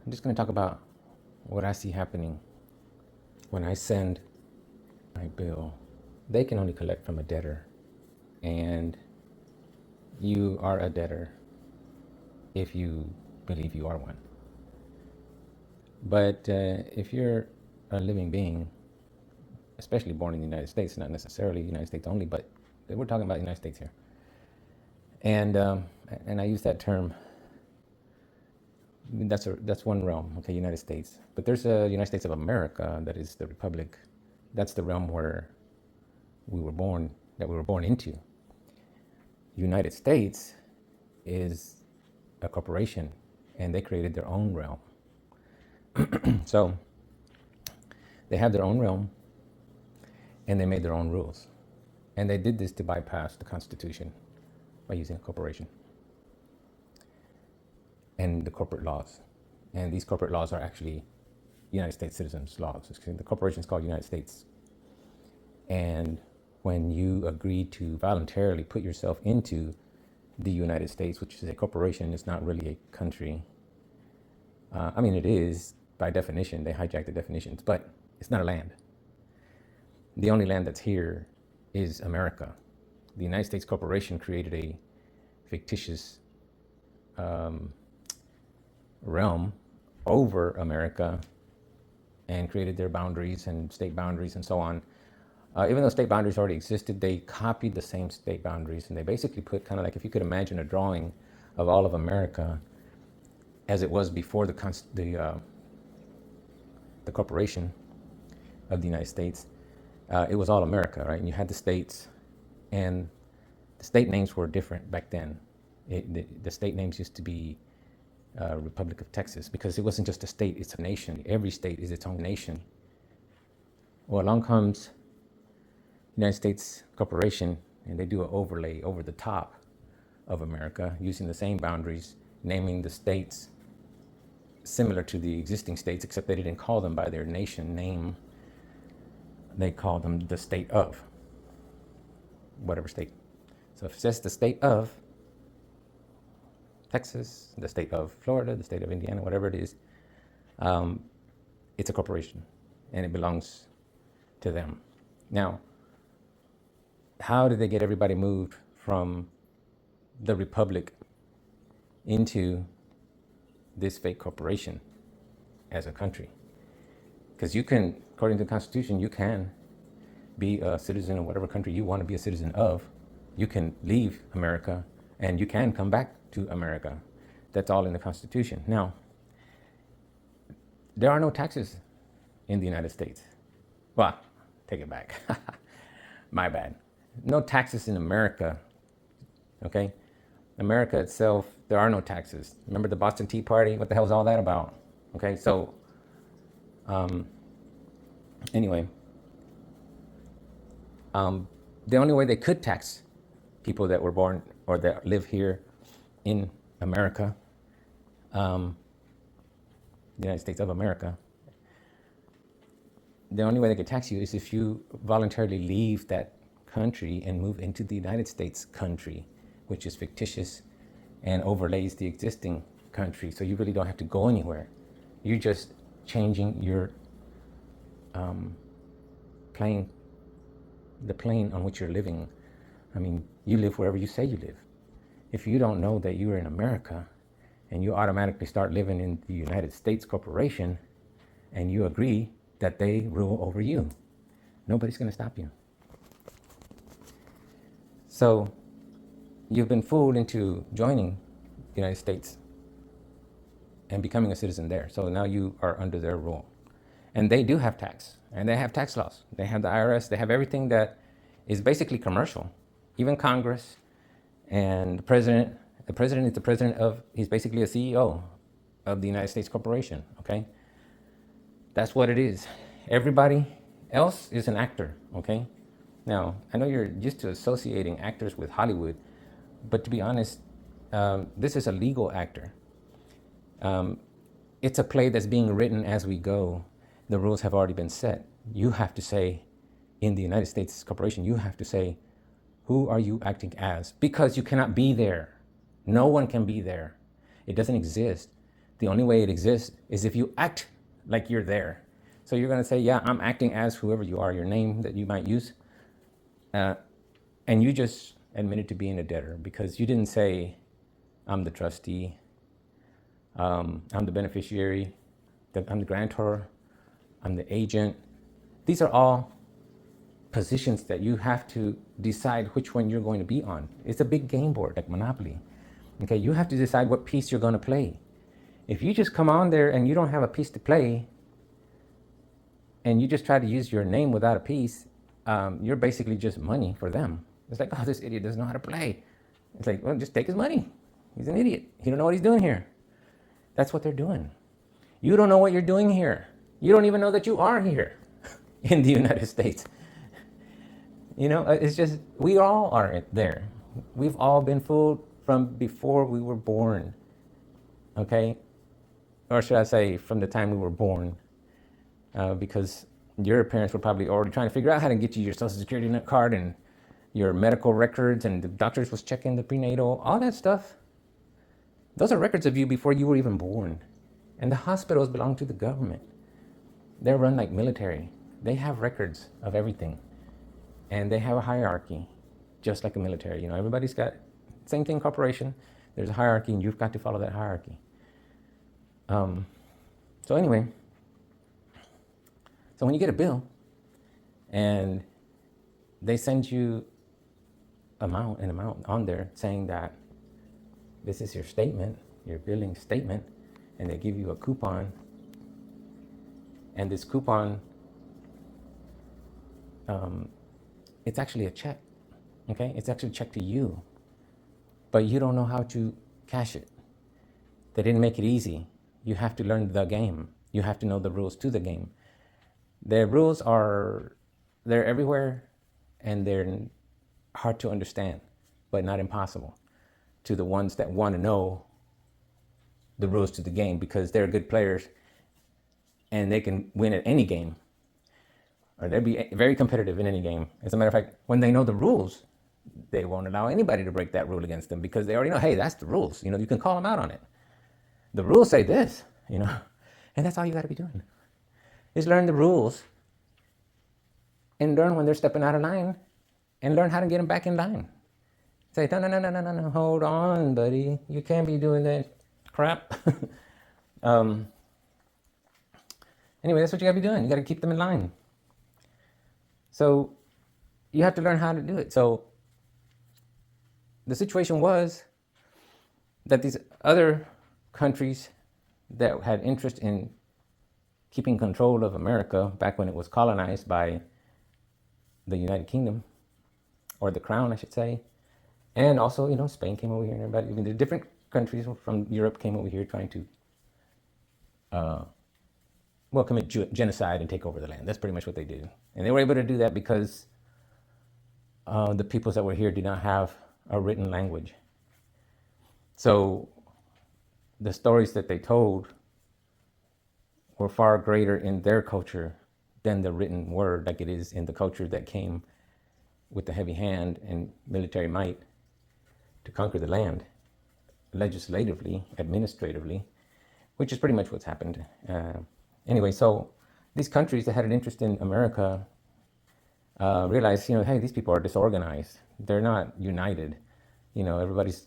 I'm just going to talk about what I see happening when I send my bill. They can only collect from a debtor, and you are a debtor if you believe you are one. But if you're a living being, especially born in the United States, not necessarily United States only, but we're talking about the United States here. And I use that term. That's one realm, okay, United States. But there's a United States of America that is the Republic. That's the realm where we were born, that we were born into. United States is a corporation, and they created their own realm. So they have their own realm, and they made their own rules. And they did this to bypass the Constitution by using a corporation and the corporate laws. And these corporate laws are actually United States citizens' laws. The corporation is called United States. And when you agree to voluntarily put yourself into the United States, which is a corporation, it's not really a country. I mean, it is by definition. They hijack the definitions, but it's not a land. The only land that's here is America. The United States Corporation created a fictitious realm over America and created their boundaries and state boundaries and so on. Even though state boundaries already existed, they copied the same state boundaries, and they basically put kind of like, if you could imagine a drawing of all of America as it was before the corporation of the United States. It was all America, right? And you had the states, and the state names were different back then. The state names used to be Republic of Texas, because it wasn't just a state, it's a nation. Every state is its own nation. Well, along comes United States Corporation, and they do an overlay over the top of America using the same boundaries, naming the states similar to the existing states, except they didn't call them by their nation name. They called them the state of whatever state. So if it says the state of Texas, the state of Florida, the state of Indiana, whatever it is, it's a corporation, and it belongs to them. Now, how did they get everybody moved from the republic into this fake corporation as a country? Because you can, according to the Constitution, you can be a citizen of whatever country you want to be a citizen of. You can leave America, and you can come back to America. That's all in the Constitution. Now, there are no taxes in the United States. Well, take it back. My bad. No taxes in America, okay? America itself, there are no taxes. Remember the Boston Tea Party? What the hell is all that about? Okay, so anyway, the only way they could tax people that were born or that live here in America, the United States of America, the only way they could tax you is if you voluntarily leave that country and move into the United States country, which is fictitious and overlays the existing country. So you really don't have to go anywhere. You're just changing your plane, the plane on which you're living. I mean, you live wherever you say you live. If you don't know that you're in America and you automatically start living in the United States Corporation and you agree that they rule over you, nobody's going to stop you. So you've been fooled into joining the United States and becoming a citizen there. So now you are under their rule. And they do have tax, and they have tax laws. They have the IRS. They have everything that is basically commercial. Even Congress and the president is the president of, he's basically a CEO of the United States Corporation, okay? That's what it is. Everybody else is an actor, okay? Now, I know you're used to associating actors with Hollywood, but to be honest, this is a legal actor. It's a play that's being written as we go. The rules have already been set. You have to say, in the United States Corporation, you have to say, who are you acting as? Because you cannot be there. No one can be there. It doesn't exist. The only way it exists is if you act like you're there. So you're going to say, yeah, I'm acting as whoever you are, your name that you might use. Uh, and you just admitted to being a debtor because you didn't say, I'm the trustee, I'm the beneficiary, I'm the grantor, I'm the agent. These are all positions that you have to decide which one you're going to be on. It's a big game board like Monopoly. Okay, you have to decide what piece you're going to play. If you just come on there and you don't have a piece to play, and you just try to use your name without a piece, you're basically just money for them. It's like, oh, this idiot doesn't know how to play. It's like, well, just take his money. He's an idiot. He don't know what he's doing here. That's what they're doing. You don't know what you're doing here. You don't even know that you are here in the United States. It's just, we all are there. We've all been fooled from before we were born. Okay? Or should I say, from the time we were born. Because your parents were probably already trying to figure out how to get you your Social Security card and your medical records, and the doctors was checking the prenatal, all that stuff. Those are records of you before you were even born. And the hospitals belong to the government. They're run like military. They have records of everything. And they have a hierarchy, just like a military. Everybody's got, same thing, corporation. There's a hierarchy, and you've got to follow that hierarchy. So anyway, so when you get a bill and they send you an amount on there saying that this is your statement, your billing statement, and they give you a coupon, and this coupon, it's actually a check, okay? It's actually a check to you, but you don't know how to cash it. They didn't make it easy. You have to learn the game. You have to know the rules to the game. The rules they're everywhere, and they're hard to understand, but not impossible to the ones that want to know the rules to the game, because they're good players and they can win at any game, or they'll be very competitive in any game. As a matter of fact, when they know the rules, they won't allow anybody to break that rule against them, because they already know, hey, that's the rules. You can call them out on it. The rules say this, and that's all you got to be doing is learn the rules and learn when they're stepping out of line and learn how to get them back in line. Say, no, hold on, buddy. You can't be doing that crap. Anyway, that's what you got to be doing. You got to keep them in line. So you have to learn how to do it. So the situation was that these other countries that had interest in keeping control of America back when it was colonized by the United Kingdom, or the Crown, I should say. And also, Spain came over here, and everybody, even the different countries from Europe came over here trying to, commit genocide and take over the land. That's pretty much what they did. And they were able to do that because the peoples that were here did not have a written language. So the stories that they told were far greater in their culture than the written word, like it is in the culture that came with the heavy hand and military might to conquer the land, legislatively, administratively, which is pretty much what's happened. Anyway, so these countries that had an interest in America realized, hey, these people are disorganized. They're not united. Everybody's,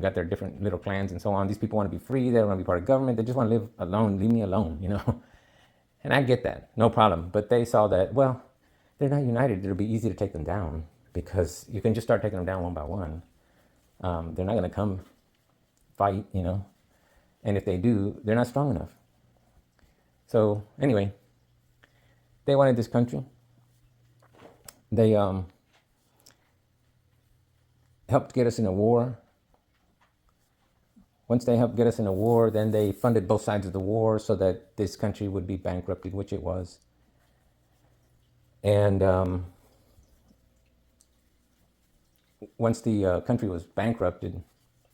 got their different little clans and so on. These people want to be free. They don't want to be part of government. They just want to live alone. Leave me alone, And I get that, no problem. But they saw that, well, they're not united. It'll be easy to take them down, because you can just start taking them down one by one. They're not going to come fight, And if they do, they're not strong enough. So anyway, they wanted this country. They helped get us in a war. Once they helped get us in a war, then they funded both sides of the war so that this country would be bankrupted, which it was. And once the country was bankrupted,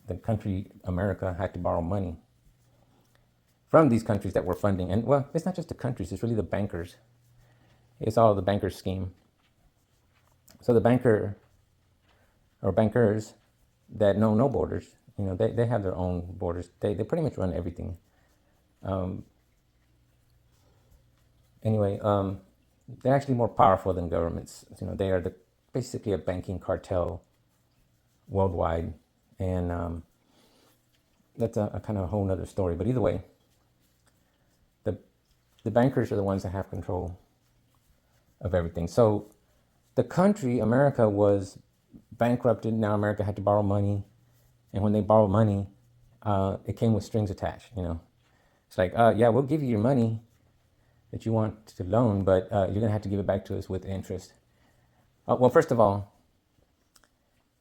the country, America, had to borrow money from these countries that were funding. And well, it's not just the countries, it's really the bankers. It's all the bankers' scheme. So the banker or bankers that know no borders, They have their own borders. They pretty much run everything. Anyway, they're actually more powerful than governments. They are basically a banking cartel worldwide, and that's a kind of a whole nother story. But either way, the the bankers are the ones that have control of everything. So the country, America, was bankrupted. Now America had to borrow money, and when they borrowed money, it came with strings attached. It's like, yeah, we'll give you your money that you want to loan, but you're gonna have to give it back to us with interest. Well, first of all,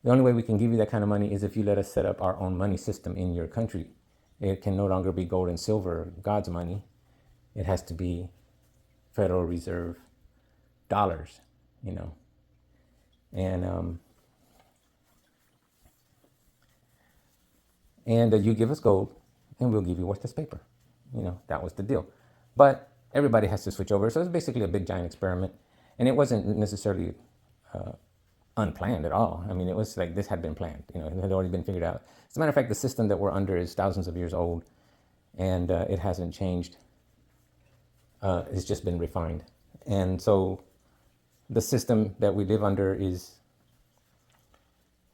the only way we can give you that kind of money is if you let us set up our own money system in your country. It can no longer be gold and silver, God's money. It has to be Federal Reserve dollars, and you give us gold, and we'll give you worthless paper. That was the deal. But everybody has to switch over, so it's basically a big giant experiment, and it wasn't necessarily unplanned at all. I mean, it was like this had been planned. It had already been figured out. As a matter of fact, the system that we're under is thousands of years old, and it hasn't changed. It's just been refined, and so the system that we live under is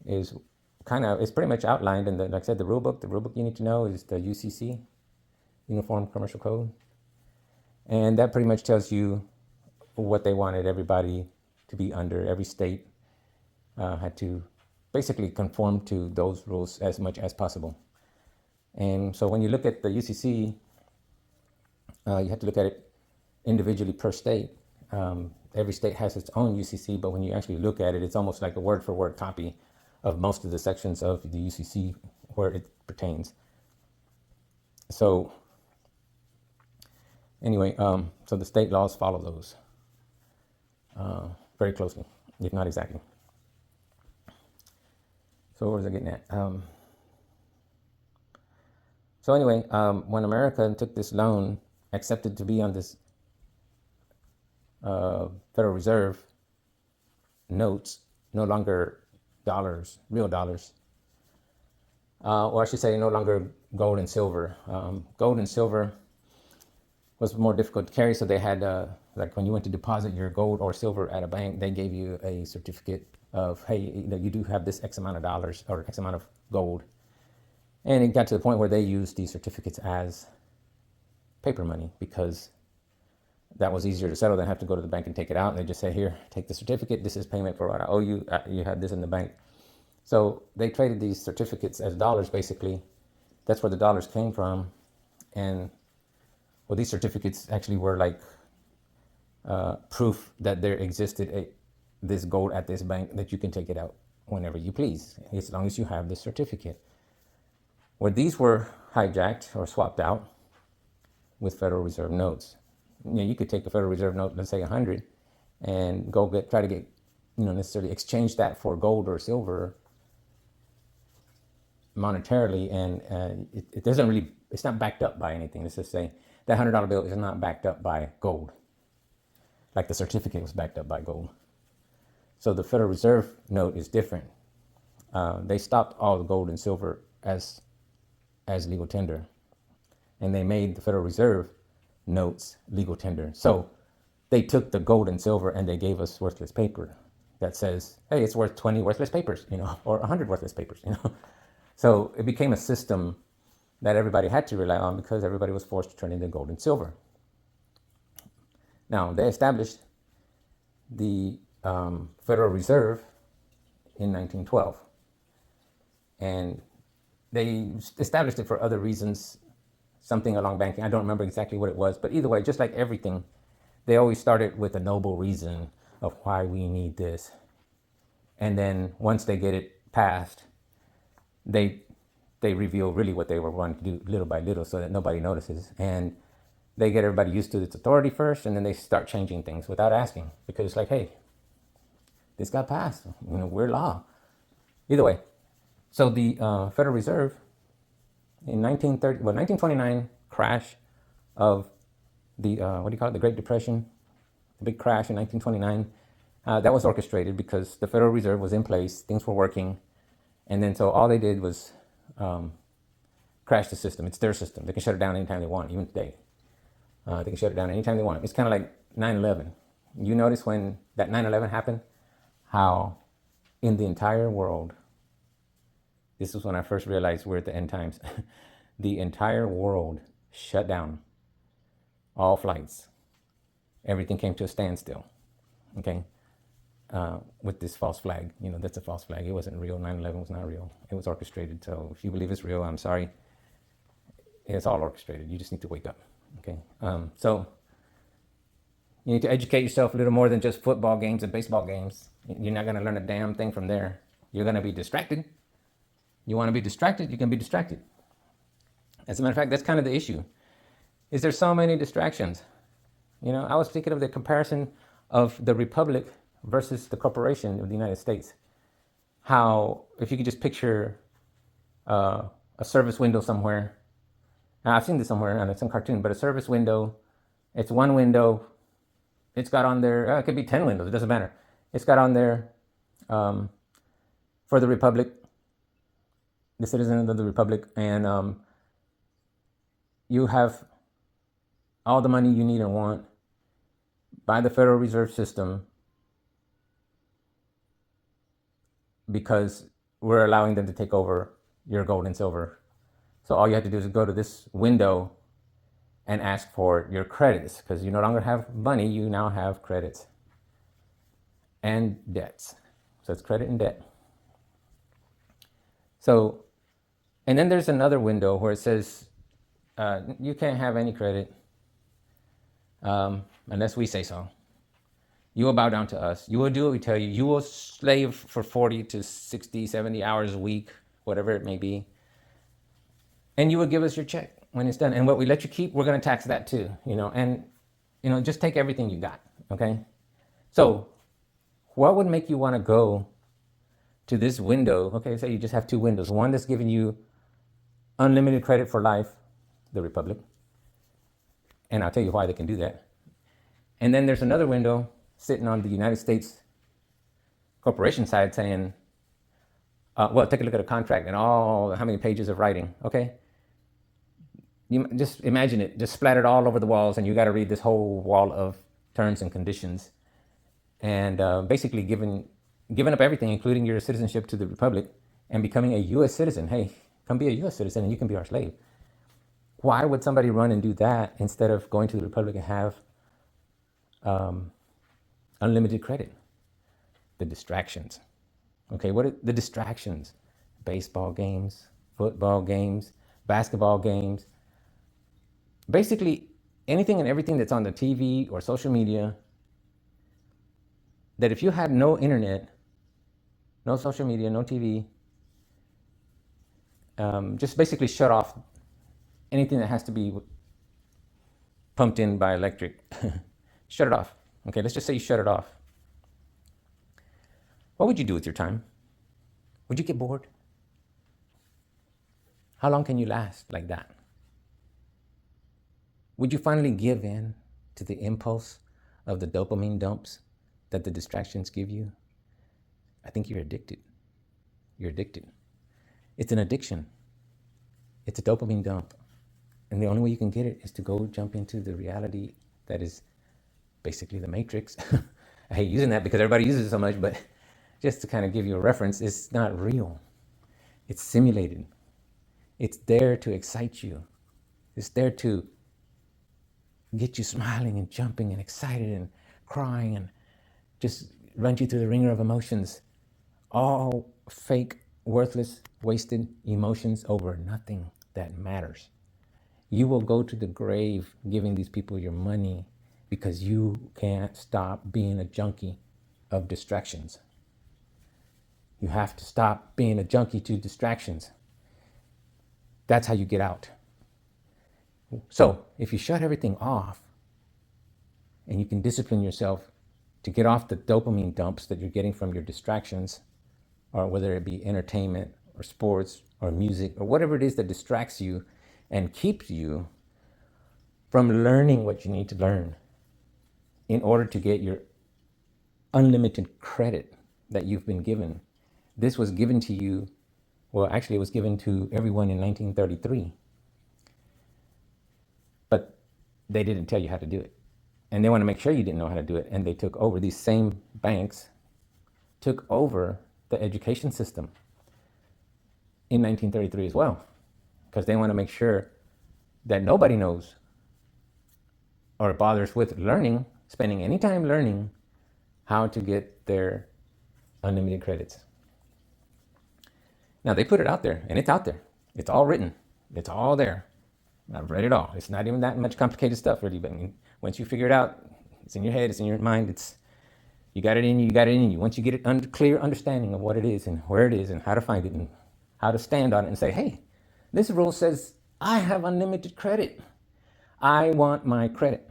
it's pretty much outlined in like I said, the rule book. The rule book you need to know is the UCC, Uniform Commercial Code, and that pretty much tells you what they wanted everybody to be under. Every state had to basically conform to those rules as much as possible. And so when you look at the UCC, you have to look at it individually per state. Every state has its own UCC, but when you actually look at it, it's almost like a word-for-word copy of most of the sections of the UCC where it pertains. So anyway, so the state laws follow those very closely, if not exactly. So what was I getting at? So anyway, when America took this loan, accepted to be on this Federal Reserve notes, no longer dollars, real dollars, or I should say no longer gold and silver. Gold and silver was more difficult to carry, so they had, like when you went to deposit your gold or silver at a bank, they gave you a certificate of, hey, you do have this X amount of dollars or X amount of gold. And it got to the point where they used these certificates as paper money because that was easier to settle than have to go to the bank and take it out. And they just say, here, take the certificate. This is payment for what I owe you. You had this in the bank. So they traded these certificates as dollars, basically. That's where the dollars came from. And well, these certificates actually were like proof that there existed this gold at this bank that you can take it out whenever you please, as long as you have this certificate. Where these were hijacked or swapped out with Federal Reserve notes. You could take a Federal Reserve note, let's say 100, and try to get, necessarily exchange that for gold or silver monetarily, and it doesn't really, it's not backed up by anything. Let's just say that $100 bill is not backed up by gold, like the certificate was backed up by gold. So the Federal Reserve note is different. They stopped all the gold and silver as legal tender, and they made the Federal Reserve notes legal tender. So they took the gold and silver and they gave us worthless paper that says, hey, it's worth 20 worthless papers, or 100 worthless papers, So it became a system that everybody had to rely on because everybody was forced to turn into gold and silver. Now, they established the Federal Reserve in 1912. And they established it for other reasons, something along banking. I don't remember exactly what it was, but either way, just like everything, they always started with a noble reason of why we need this. And then once they get it passed, they reveal really what they were wanting to do little by little so that nobody notices. And they get everybody used to its authority first, and then they start changing things without asking, because it's like, hey, this got passed, we're law. Either way, so the Federal Reserve in 1929 crash of the, the Great Depression, the big crash in 1929, that was orchestrated because the Federal Reserve was in place, things were working, and then so all they did was crash the system. It's their system. They can shut it down anytime they want, even today. They can shut it down anytime they want. It's kind of like 9/11. You notice when that 9/11 happened, how in the entire world, this was when I first realized we're at the end times, the entire world shut down, all flights. Everything came to a standstill, okay? With this false flag. That's a false flag. It wasn't real. 9/11 was not real. It was orchestrated. So if you believe it's real, I'm sorry. It's all orchestrated. You just need to wake up, okay? So you need to educate yourself a little more than just football games and baseball games. You're not going to learn a damn thing from there. You're going to be distracted. You want to be distracted, you can be distracted. As a matter of fact, that's kind of the issue. Is there so many distractions? I was thinking of the comparison of the republic versus the corporation of the United States. How, if you could just picture a service window somewhere. Now, I've seen this somewhere on some cartoon, but a service window, it's one window. It's got on there, it could be 10 windows, it doesn't matter. It's got on there for the republic, the citizen of the republic, and you have all the money you need and want by the Federal Reserve System, because we're allowing them to take over your gold and silver. So all you have to do is go to this window and ask for your credits, because you no longer have money, you now have credits and debts. So it's credit and debt. So, and then there's another window where it says you can't have any credit unless we say so. You will bow down to us. You will do what we tell you. You will slave for 40 to 60, 70 hours a week, whatever it may be. And you will give us your check when it's done. And what we let you keep, we're going to tax that too, and, just take everything you got. Okay. So what would make you want to go to this window? Okay. Say you just have two windows. One that's giving you unlimited credit for life, the republic. And I'll tell you why they can do that. And then there's another window sitting on the United States corporation side saying, well, take a look at a contract and how many pages of writing, okay? You just imagine it, just splattered all over the walls, and you got to read this whole wall of terms and conditions, and basically giving up everything, including your citizenship, to the republic, and becoming a U.S. citizen. Hey, come be a U.S. citizen and you can be our slave. Why would somebody run and do that instead of going to the republic and have unlimited credit? The distractions. Okay, what are the distractions? Baseball games, football games, basketball games. Basically, anything and everything that's on the TV or social media, that if you had no internet, no social media, no TV, just basically shut off anything that has to be pumped in by electric. Shut it off. Okay, let's just say you shut it off. What would you do with your time? Would you get bored? How long can you last like that? Would you finally give in to the impulse of the dopamine dumps that the distractions give you? I think you're addicted. You're addicted. It's an addiction. It's a dopamine dump. And the only way you can get it is to go jump into the reality that is basically the Matrix. I hate using that because everybody uses it so much, but just to kind of give you a reference, it's not real. It's simulated. It's there to excite you. It's there to get you smiling and jumping and excited and crying and just run you through the ringer of emotions. All fake, worthless, wasted emotions over nothing that matters. You will go to the grave giving these people your money because you can't stop being a junkie of distractions. You have to stop being a junkie to distractions. That's how you get out. So if you shut everything off and you can discipline yourself to get off the dopamine dumps that you're getting from your distractions, or whether it be entertainment or sports or music or whatever it is that distracts you and keeps you from learning what you need to learn in order to get your unlimited credit that you've been given. This was given to you Well, actually, it was given to everyone in 1933, but they didn't tell you how to do it. And they want to make sure you didn't know how to do it. And they took over, these same banks took over the education system in 1933 as well, because they want to make sure that nobody knows or bothers with learning, spending any time learning how to get their unlimited credits. Now they put it out there, and it's out there. It's all written. It's all there. I've read it all. It's not even that much complicated stuff, really. But once you figure it out, it's in your head. It's in your mind. It's you got it in you. You got it in you. Once you get it under clear understanding of what it is and where it is and how to find it and how to stand on it and say, hey, this rule says I have unlimited credit. I want my credit.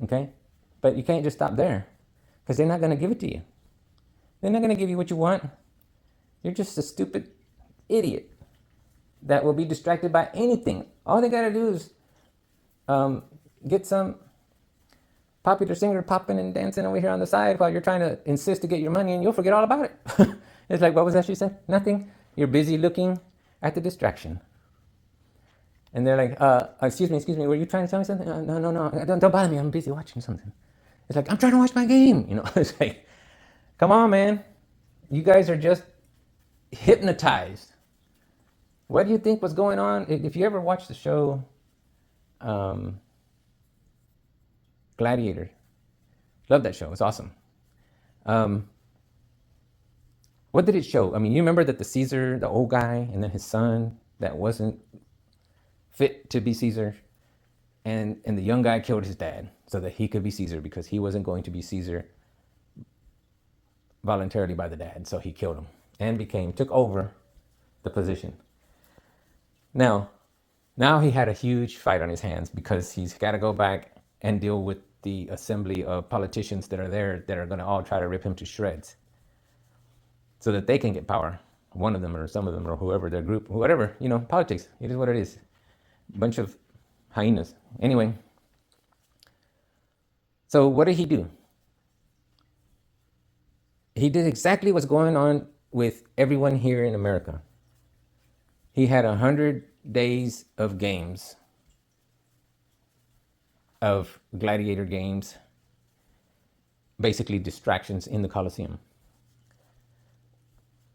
Okay, but you can't just stop there, because they're not going to give it to you. They're not going to give you what you want. You're just a stupid idiot that will be distracted by anything. All they got to do is get some popular singer popping and dancing over here on the side while you're trying to insist to get your money, and you'll forget all about it. It's like, what was that she said? Nothing. You're busy looking at the distraction. And they're like, excuse me, were you trying to tell me something? No, don't bother me, I'm busy watching something. It's like, I'm trying to watch my game. It's like, come on, man. You guys are just hypnotized. What do you think was going on? If you ever watched the show Gladiator, love that show. It's awesome. What did it show? I mean, you remember that the Caesar, the old guy, and then his son that wasn't fit to be Caesar, and the young guy killed his dad so that he could be Caesar, because he wasn't going to be Caesar voluntarily by the dad. So he killed him and took over the position. Now he had a huge fight on his hands, because he's got to go back and deal with the assembly of politicians that are there that are going to all try to rip him to shreds so that they can get power. One of them or some of them or whoever, their group, whatever, politics. It is what it is. Bunch of hyenas. Anyway, so what did he do? He did exactly what's going on with everyone here in America. He had 100 days of games, of gladiator games, basically distractions in the Colosseum.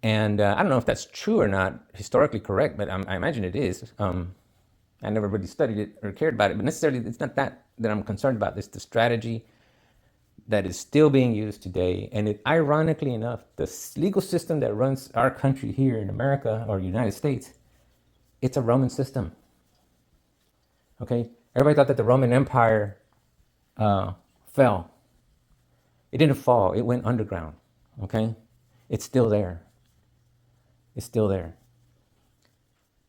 And I don't know if that's true or not, historically correct, but I imagine it is. I never really studied it or cared about it, but necessarily it's not that I'm concerned about. It's the strategy that is still being used today. And ironically enough, the legal system that runs our country here in America or United States, it's a Roman system. Okay? Everybody thought that the Roman Empire fell. It didn't fall. It went underground. Okay? It's still there. It's still there.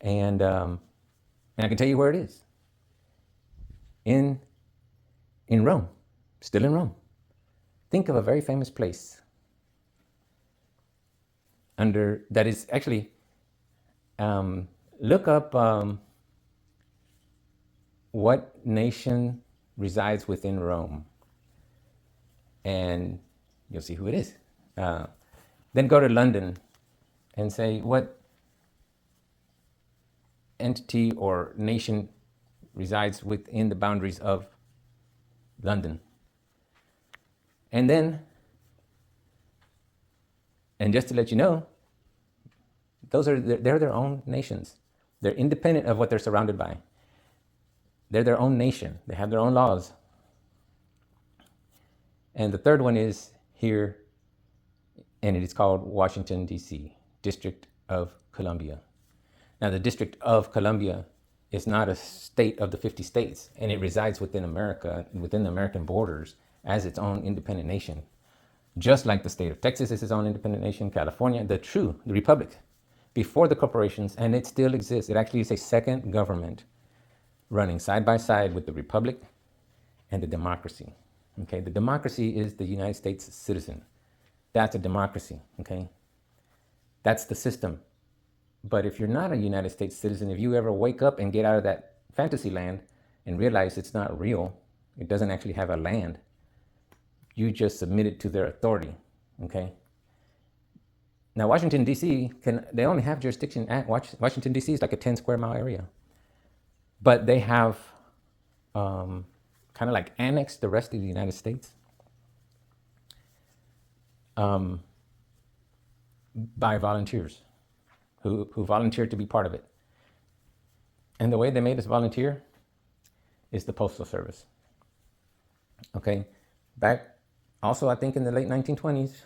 And I can tell you where it is. In Rome. Still in Rome. Think of a very famous place that is actually, look up what nation resides within Rome, and you'll see who it is. Then go to London and say, what entity or nation resides within the boundaries of London? And just to let you know, they're their own nations. They're independent of what they're surrounded by. They're their own nation. They have their own laws. And the third one is here, and it is called Washington, D.C., District of Columbia. Now, the District of Columbia is not a state of the 50 states, and it resides within America, within the American borders, as its own independent nation. Just like the state of Texas is its own independent nation, California, the republic, before the corporations, and it still exists. It actually is a second government running side by side with the republic and the democracy. Okay, the democracy is the United States citizen. That's a democracy, okay? That's the system. But if you're not a United States citizen, if you ever wake up and get out of that fantasy land and realize it's not real, it doesn't actually have a land, you just submit it to their authority, okay? Now, Washington, D.C., they only have jurisdiction at Washington, D.C. is like a 10 square mile area. But they have kind of like annexed the rest of the United States by volunteers who volunteered to be part of it. And the way they made us volunteer is the Postal Service. Okay? Back also, I think in the late 1920s,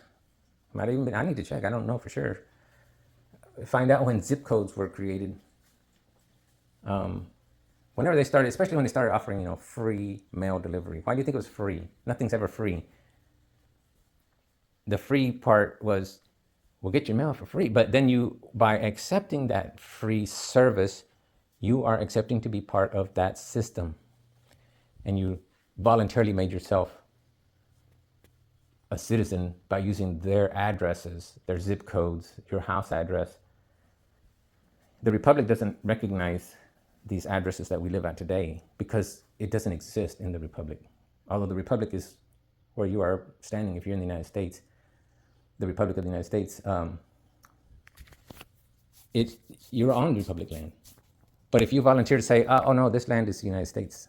might even been, I need to check, I don't know for sure. Find out when zip codes were created. Whenever they started, especially when they started offering, free mail delivery. Why do you think it was free? Nothing's ever free. The free part was, we'll get your mail for free. But then by accepting that free service, you are accepting to be part of that system. And you voluntarily made yourself a citizen by using their addresses, their zip codes, your house address. The Republic doesn't recognize these addresses that we live at today because it doesn't exist in the Republic. Although the Republic is where you are standing if you're in the United States, the Republic of the United States, you're on Republic land. But if you volunteer to say, oh no, this land is the United States,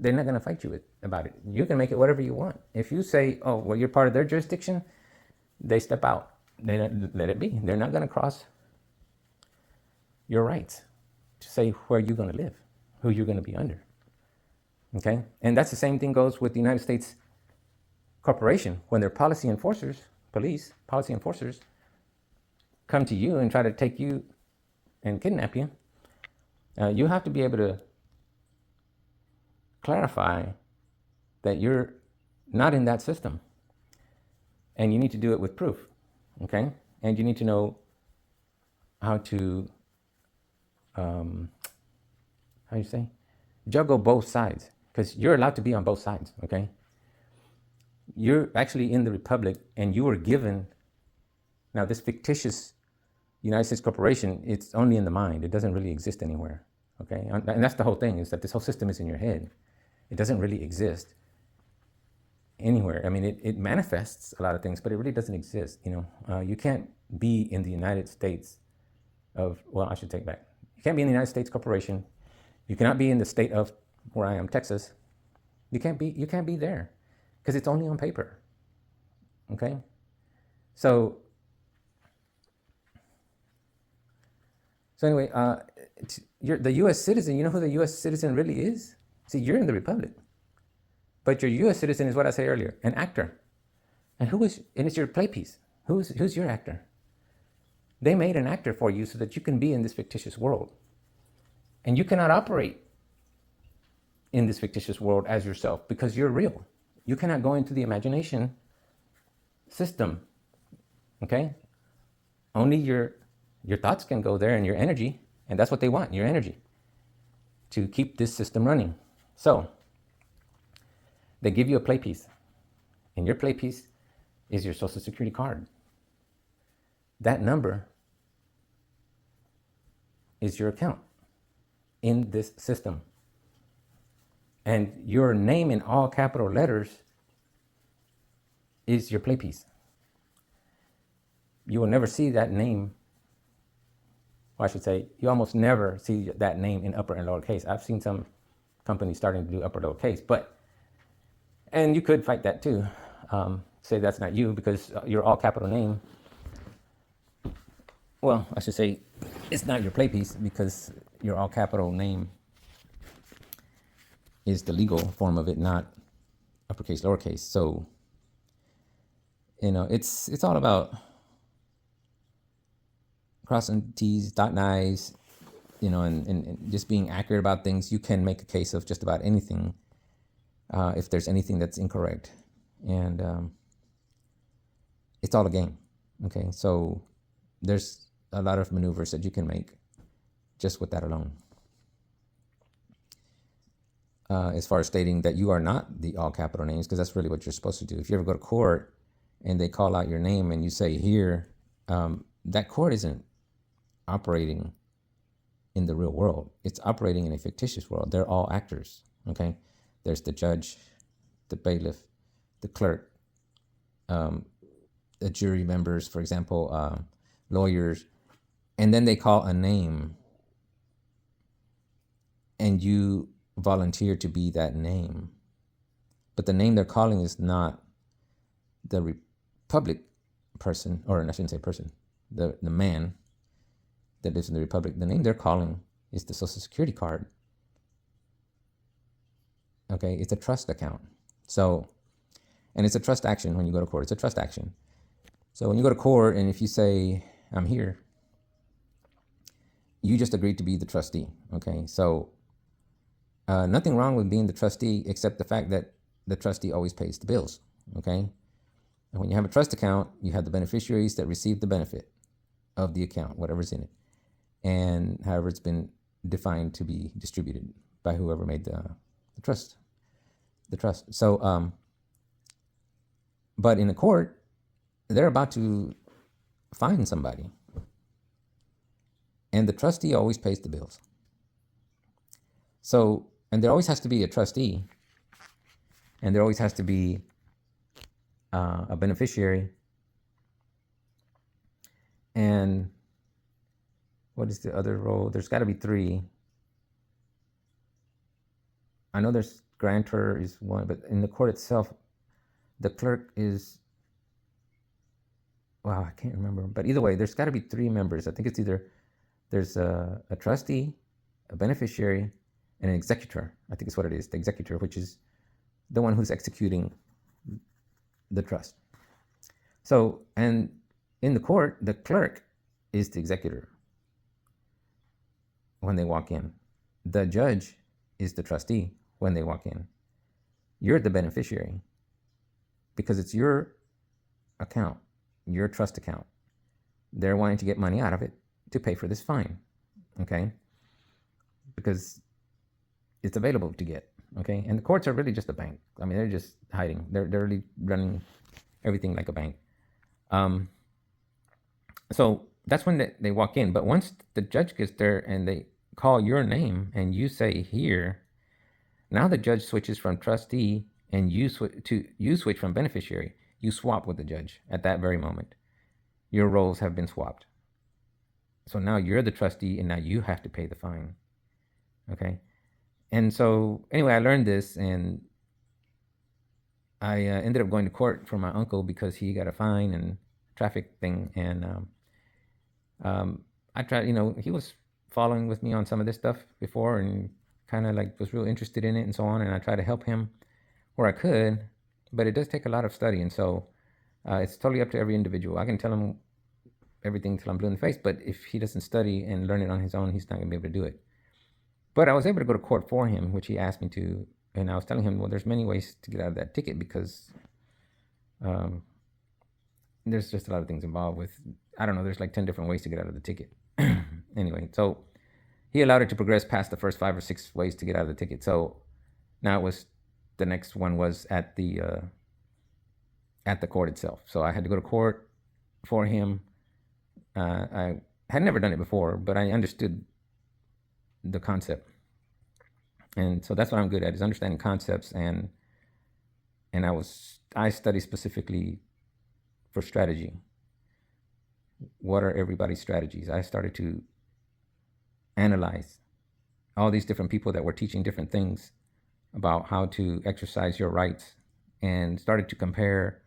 they're not going to fight you about it. You can make it whatever you want. If you say, oh, well, you're part of their jurisdiction, they step out. They let it be. They're not going to cross your rights to say where you're going to live, who you're going to be under. Okay? And that's the same thing goes with the United States corporation. When their policy enforcers come to you and try to take you and kidnap you, you have to be able to clarify that you're not in that system. And you need to do it with proof, okay? And you need to know how to, juggle both sides, because you're allowed to be on both sides, okay? You're actually in the Republic, and you were given, now this fictitious United States corporation, it's only in the mind. It doesn't really exist anywhere, okay? And that's the whole thing, is that this whole system is in your head. It doesn't really exist anywhere. I mean, it manifests a lot of things, but it really doesn't exist, You can't be in the United States I should take it back. You can't be in the United States corporation. You cannot be in the state of where I am, Texas. You can't be there because it's only on paper, okay? So anyway, you're the U.S. citizen. You know who the U.S. citizen really is? See, you're in the Republic, but your U.S. citizen is what I said earlier, an actor. And it's your play piece. Who's your actor? They made an actor for you so that you can be in this fictitious world. And you cannot operate in this fictitious world as yourself because you're real. You cannot go into the imagination system, okay? Only your thoughts can go there and your energy, and that's what they want, your energy, to keep this system running. So, they give you a play piece, and your play piece is your Social Security card. That number is your account in this system. And your name in all capital letters is your play piece. You will never see that name, or I should say, you almost never see that name in upper and lowercase. I've seen some companies starting to do upper lowercase, and you could fight that too. Say that's not you because your all capital name, well, I should say it's not your play piece because your all capital name is the legal form of it, not uppercase, lowercase. So, it's all about crossing T's, dotting I's, and just being accurate about things. You can make a case of just about anything if there's anything that's incorrect. And it's all a game, okay? So there's a lot of maneuvers that you can make just with that alone. As far as stating that you are not the all capital names, because that's really what you're supposed to do. If you ever go to court and they call out your name and you say here, that court isn't operating in the real world. It's operating in a fictitious world. They're all actors, okay? There's the judge, the bailiff, the clerk, jury members, for example, lawyers, and then they call a name and you volunteer to be that name. But the name they're calling is not the Republic person, or I shouldn't say person, the man that lives in the Republic. The name they're calling is the Social Security card. Okay, it's a trust account. So, and it's a trust action when you go to court. It's a trust action. So when you go to court and if you say, I'm here, you just agreed to be the trustee. Okay, so nothing wrong with being the trustee except the fact that the trustee always pays the bills. Okay, and when you have a trust account, you have the beneficiaries that receive the benefit of the account, whatever's in it, and however it's been defined to be distributed by whoever made the trust. So, but in the court, they're about to fine somebody, and the trustee always pays the bills. So, and there always has to be a trustee, and there always has to be a beneficiary. And what is the other role? There's got to be 3. I know there's grantor is one, but in the court itself, the clerk is, wow, I can't remember. But either way, there's got to be 3 members. I think it's either there's a trustee, a beneficiary, and an executor. I think it's what it is, the executor, which is the one who's executing the trust. So, and in the court, the clerk is the executor when they walk in. The judge is the trustee when they walk in. You're the beneficiary because it's your account, your trust account. They're wanting to get money out of it to pay for this fine, okay? Because it's available to get, okay? And the courts are really just a bank. I mean, they're just hiding. They're really running everything like a bank. So that's when they walk in. But once the judge gets there and they call your name and you say here, now the judge switches from trustee and you switch from beneficiary. You swap with the judge at that very moment. Your roles have been swapped. So now you're the trustee and now you have to pay the fine. Okay. And so anyway, I learned this and I ended up going to court for my uncle because he got a fine and traffic thing. And I tried, he was following with me on some of this stuff before and kind of like was real interested in it and so on. And I tried to help him where I could, but it does take a lot of study. And so it's totally up to every individual. I can tell him everything till I'm blue in the face, but if he doesn't study and learn it on his own, he's not gonna be able to do it. But I was able to go to court for him, which he asked me to. And I was telling him, well, there's many ways to get out of that ticket because there's just a lot of things involved with, I don't know, there's like 10 different ways to get out of the ticket. Anyway, so he allowed it to progress past the first 5 or 6 ways to get out of the ticket. So now the next one was at the court itself. So I had to go to court for him. I had never done it before, but I understood the concept. And so that's what I'm good at, is understanding concepts. And I study specifically for strategy. What are everybody's strategies? I started to analyze all these different people that were teaching different things about how to exercise your rights, and started to compare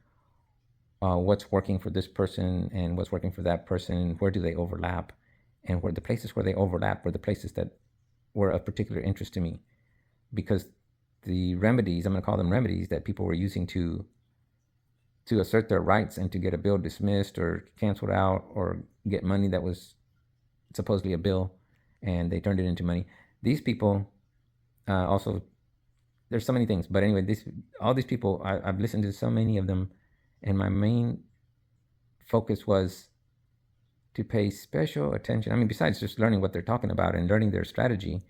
what's working for this person and what's working for that person, where do they overlap, and where the places where they overlap were the places that were of particular interest to me, because the remedies, I'm going to call them remedies, that people were using to assert their rights and to get a bill dismissed or canceled out or get money that was supposedly a bill and they turned it into money. These people also, there's so many things, but anyway, all these people, I've listened to so many of them, and my main focus was to pay special attention. I mean, besides just learning what they're talking about and learning their strategy,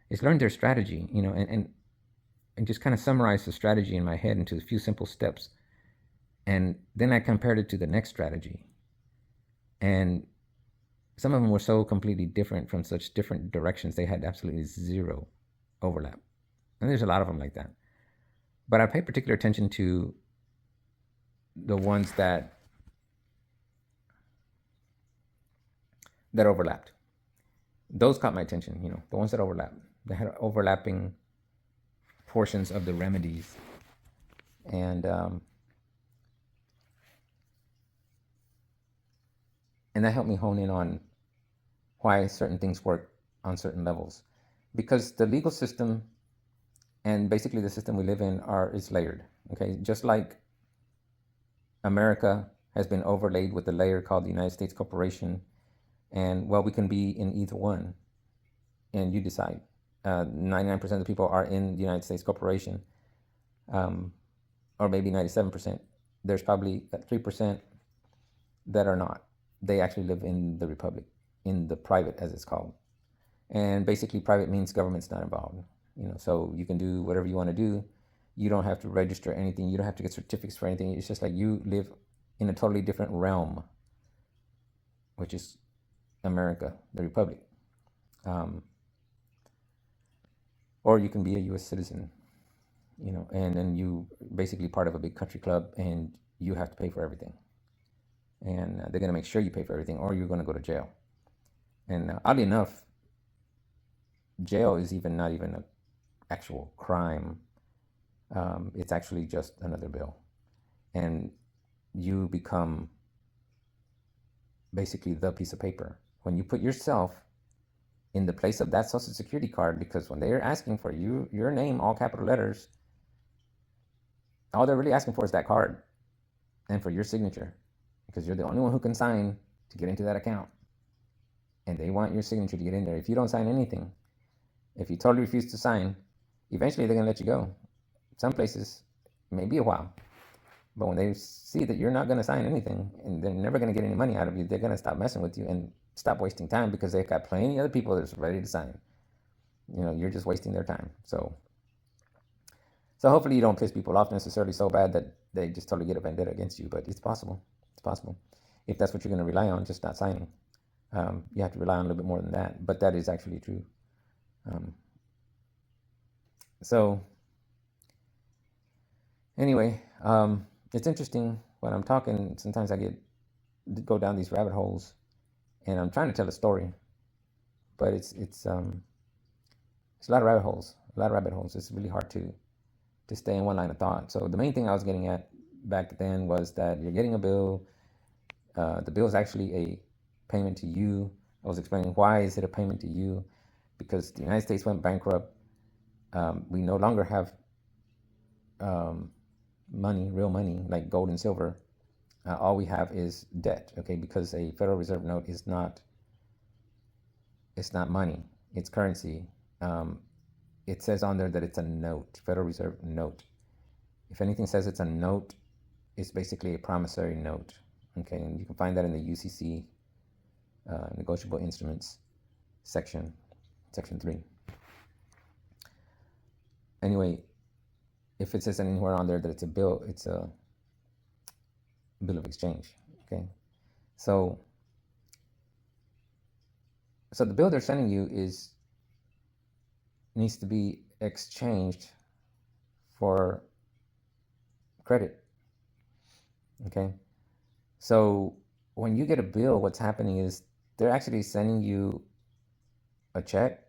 is learn their strategy, and just kind of summarize the strategy in my head into a few simple steps. And then I compared it to the next strategy. And some of them were so completely different from such different directions, they had absolutely zero overlap. And there's a lot of them like that. But I pay particular attention to the ones that that overlapped. Those caught my attention, the ones that overlap. They had overlapping portions of the remedies. And that helped me hone in on why certain things work on certain levels. Because the legal system and basically the system we live in is layered. Okay, just like America has been overlaid with a layer called the United States Corporation, and well, we can be in either one, and you decide. 99% of the people are in the United States Corporation, or maybe 97%. There's probably 3% that are not. They actually live in the republic, in the private, as it's called. And basically, private means government's not involved. So you can do whatever you want to do. You don't have to register anything. You don't have to get certificates for anything. It's just like you live in a totally different realm, which is America, the republic. Or you can be a U.S. citizen, and then you basically part of a big country club, and you have to pay for everything. And they're going to make sure you pay for everything, or you're going to go to jail. And oddly enough, jail is not even an actual crime. It's actually just another bill. And you become basically the piece of paper when you put yourself in the place of that social security card, because when they're asking for your name, all capital letters, all they're really asking for is that card and for your signature, because you're the only one who can sign to get into that account. And they want your signature to get in there. If you don't sign anything, if you totally refuse to sign, eventually they're going to let you go. Some places, maybe a while. But when they see that you're not going to sign anything and they're never going to get any money out of you, they're going to stop messing with you and stop wasting time, because they've got plenty of other people that's ready to sign. You're just wasting their time. So hopefully you don't piss people off necessarily so bad that they just totally get a vendetta against you. But it's possible. It's possible. If that's what you're going to rely on, just not signing. You have to rely on a little bit more than that. But that is actually true. So anyway, it's interesting when I'm talking. Sometimes I go down these rabbit holes, and I'm trying to tell a story, but it's a lot of rabbit holes. It's really hard to stay in one line of thought. So the main thing I was getting at back then was that you're getting a bill. The bill is actually a payment to you. I was explaining why is it a payment to you, because the United States went bankrupt. We no longer have money, real money, like gold and silver. All we have is debt, okay? Because a Federal Reserve note is not, it's not money, it's currency. It says on there that it's a note, Federal Reserve note. If anything says it's a note, it's basically a promissory note, okay? And you can find that in the UCC, Negotiable Instruments section 3. Anyway, if it says anywhere on there that it's a bill, it's a bill of exchange, okay? So the bill they're sending you needs to be exchanged for credit, okay? So when you get a bill, what's happening is they're actually sending you a check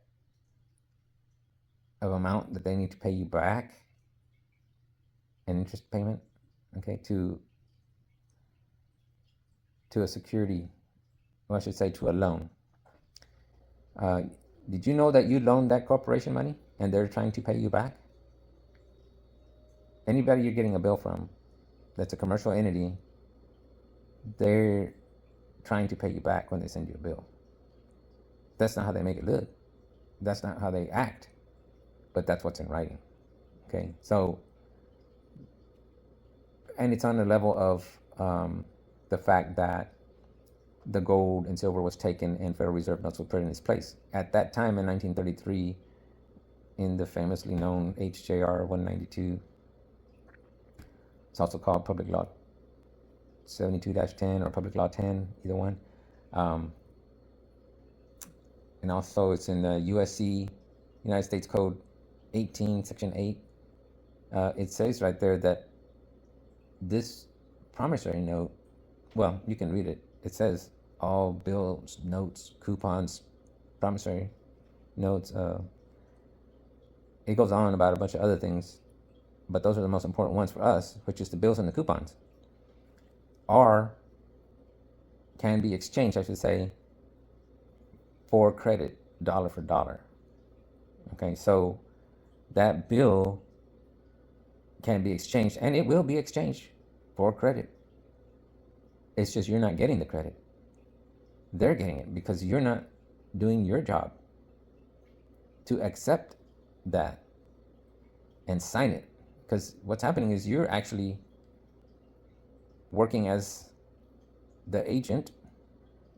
of amount that they need to pay you back, an interest payment, okay, to a security, or I should say to a loan. Did you know that you loaned that corporation money and they're trying to pay you back? Anybody you're getting a bill from that's a commercial entity, they're trying to pay you back when they send you a bill. That's not how they make it look. That's not how they act. But that's what's in writing. Okay, so, and it's on the level of the fact that the gold and silver was taken and Federal Reserve notes were put in its place. At that time in 1933, in the famously known HJR 192, it's also called Public Law 72-10 or Public Law 10, either one. And also it's in the USC, United States Code 18, Section 8. It says right there that this promissory note, well, you can read it. It says all bills, notes, coupons, promissory notes. It goes on about a bunch of other things, but those are the most important ones for us, which is the bills and the coupons. Are can be exchanged, I should say, for credit, dollar for dollar. Okay, so that bill can be exchanged, and it will be exchanged for credit. It's just you're not getting the credit. They're getting it because you're not doing your job to accept that and sign it. Because what's happening is you're actually working as the agent,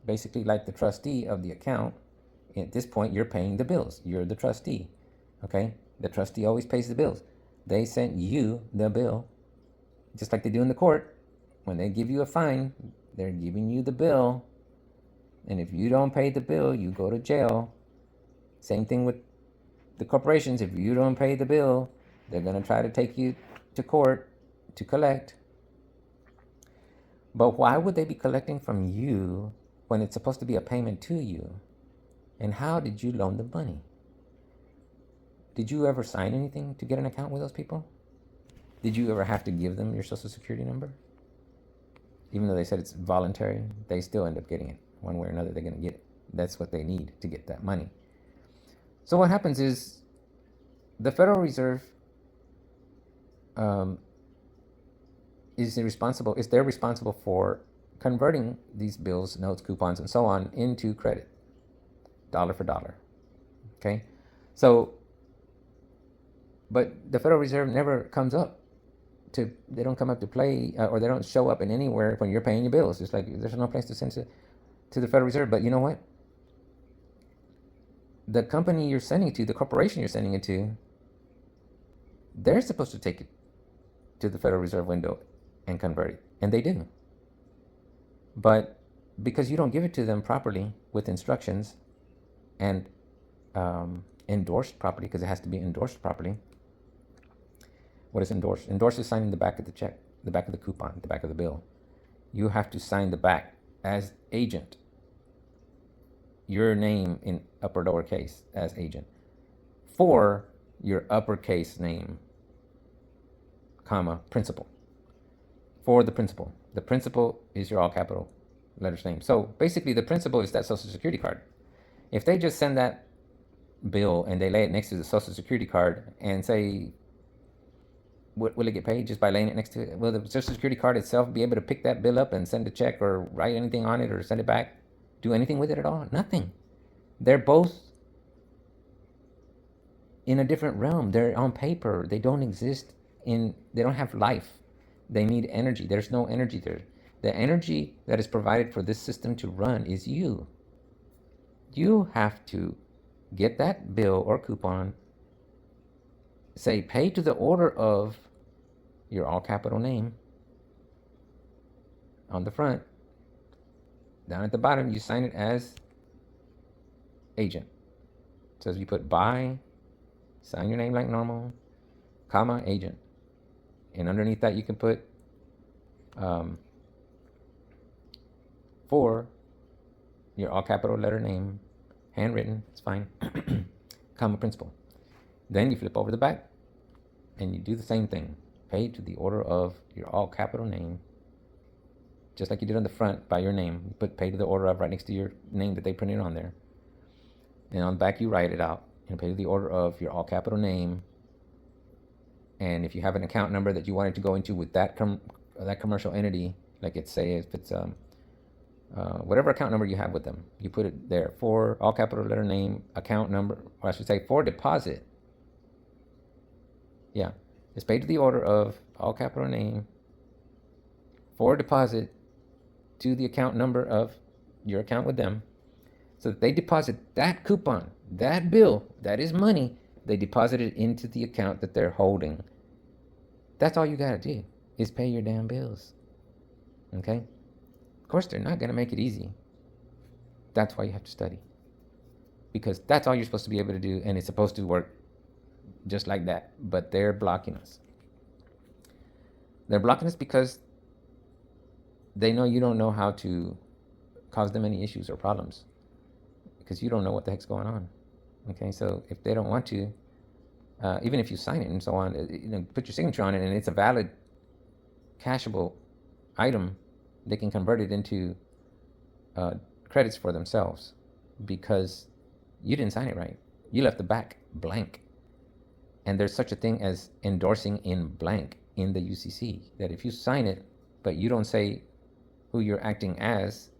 basically like the trustee of the account. At this point, you're paying the bills. You're the trustee. Okay? The trustee always pays the bills. They sent you the bill, just like they do in the court. When they give you a fine, they're giving you the bill. And if you don't pay the bill, you go to jail. Same thing with the corporations. If you don't pay the bill, they're going to try to take you to court to collect. But why would they be collecting from you when it's supposed to be a payment to you? And how did you loan the money? Did you ever sign anything to get an account with those people? Did you ever have to give them your social security number? Even though they said it's voluntary, they still end up getting it. One way or another, they're going to get it. That's what they need to get that money. So what happens is the Federal Reserve they're responsible for converting these bills, notes, coupons, and so on into credit, dollar for dollar. Okay? So, but the Federal Reserve never comes up they don't come up to play, or they don't show up in anywhere when you're paying your bills. It's like there's no place to send to the Federal Reserve. But you know what? The company you're sending it to, the corporation you're sending it to, they're supposed to take it to the Federal Reserve window and convert it. And they do. But because you don't give it to them properly with instructions and endorsed properly, because it has to be endorsed properly. What is endorsed? Endorsed is signing the back of the check, the back of the coupon, the back of the bill. You have to sign the back as agent. Your name in upper lowercase as agent. For your uppercase name, comma, principal. For the principal. The principal is your all capital letters name. So basically the principal is that social security card. If they just send that bill and they lay it next to the social security card and say, will it get paid just by laying it next to it? Will the social security card itself be able to pick that bill up and send a check or write anything on it or send it back? Do anything with it at all? Nothing. They're both in a different realm. They're on paper. They don't exist they don't have life. They need energy. There's no energy there. The energy that is provided for this system to run is you. You have to get that bill or coupon, say pay to the order of your all capital name on the front. Down at the bottom, you sign it as agent. So you put by, sign your name like normal, comma, agent. And underneath that, you can put for your all capital letter name, handwritten, it's fine, comma, principal. Then you flip over the back and you do the same thing. Pay to the order of your all capital name, just like you did on the front by your name. You put pay to the order of right next to your name that they printed on there. And on the back, you write it out. Pay to the order of your all capital name. And if you have an account number that you wanted to go into with that commercial entity, like it's say if it's whatever account number you have with them, you put it there for all capital letter name, account number, or I should say for deposit. Yeah, it's paid to the order of all capital name for deposit to the account number of your account with them. So they deposit that coupon, that bill, that is money. They deposit it into the account that they're holding. That's all you gotta do is pay your damn bills. Okay? Of course, they're not gonna make it easy. That's why you have to study. Because that's all you're supposed to be able to do, and it's supposed to work just like that. But they're blocking us. They're blocking us because they know you don't know how to cause them any issues or problems because you don't know what the heck's going on. Okay, so if they don't want to, even if you sign it and so on, put your signature on it and it's a valid, cashable item, they can convert it into credits for themselves because you didn't sign it right. You left the back blank. And there's such a thing as endorsing in blank in the UCC, that if you sign it, but you don't say who you're acting as,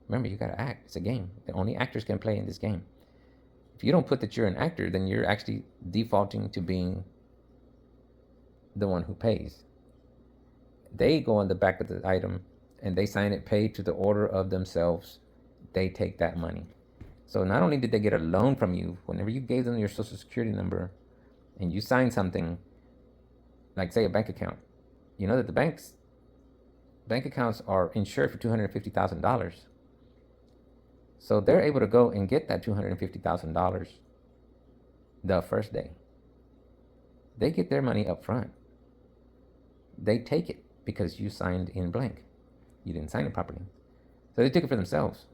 remember, you got to act. It's a game. The only actors can play in this game. If you don't put that you're an actor, then you're actually defaulting to being the one who pays. They go on the back of the item and they sign it, pay to the order of themselves. They take that money. So not only did they get a loan from you, whenever you gave them your social security number and you signed something, like say a bank account, you know that the bank accounts are insured for $250,000. So they're able to go and get that $250,000 the first day. They get their money up front. They take it because you signed in blank. You didn't sign it properly. So they took it for themselves.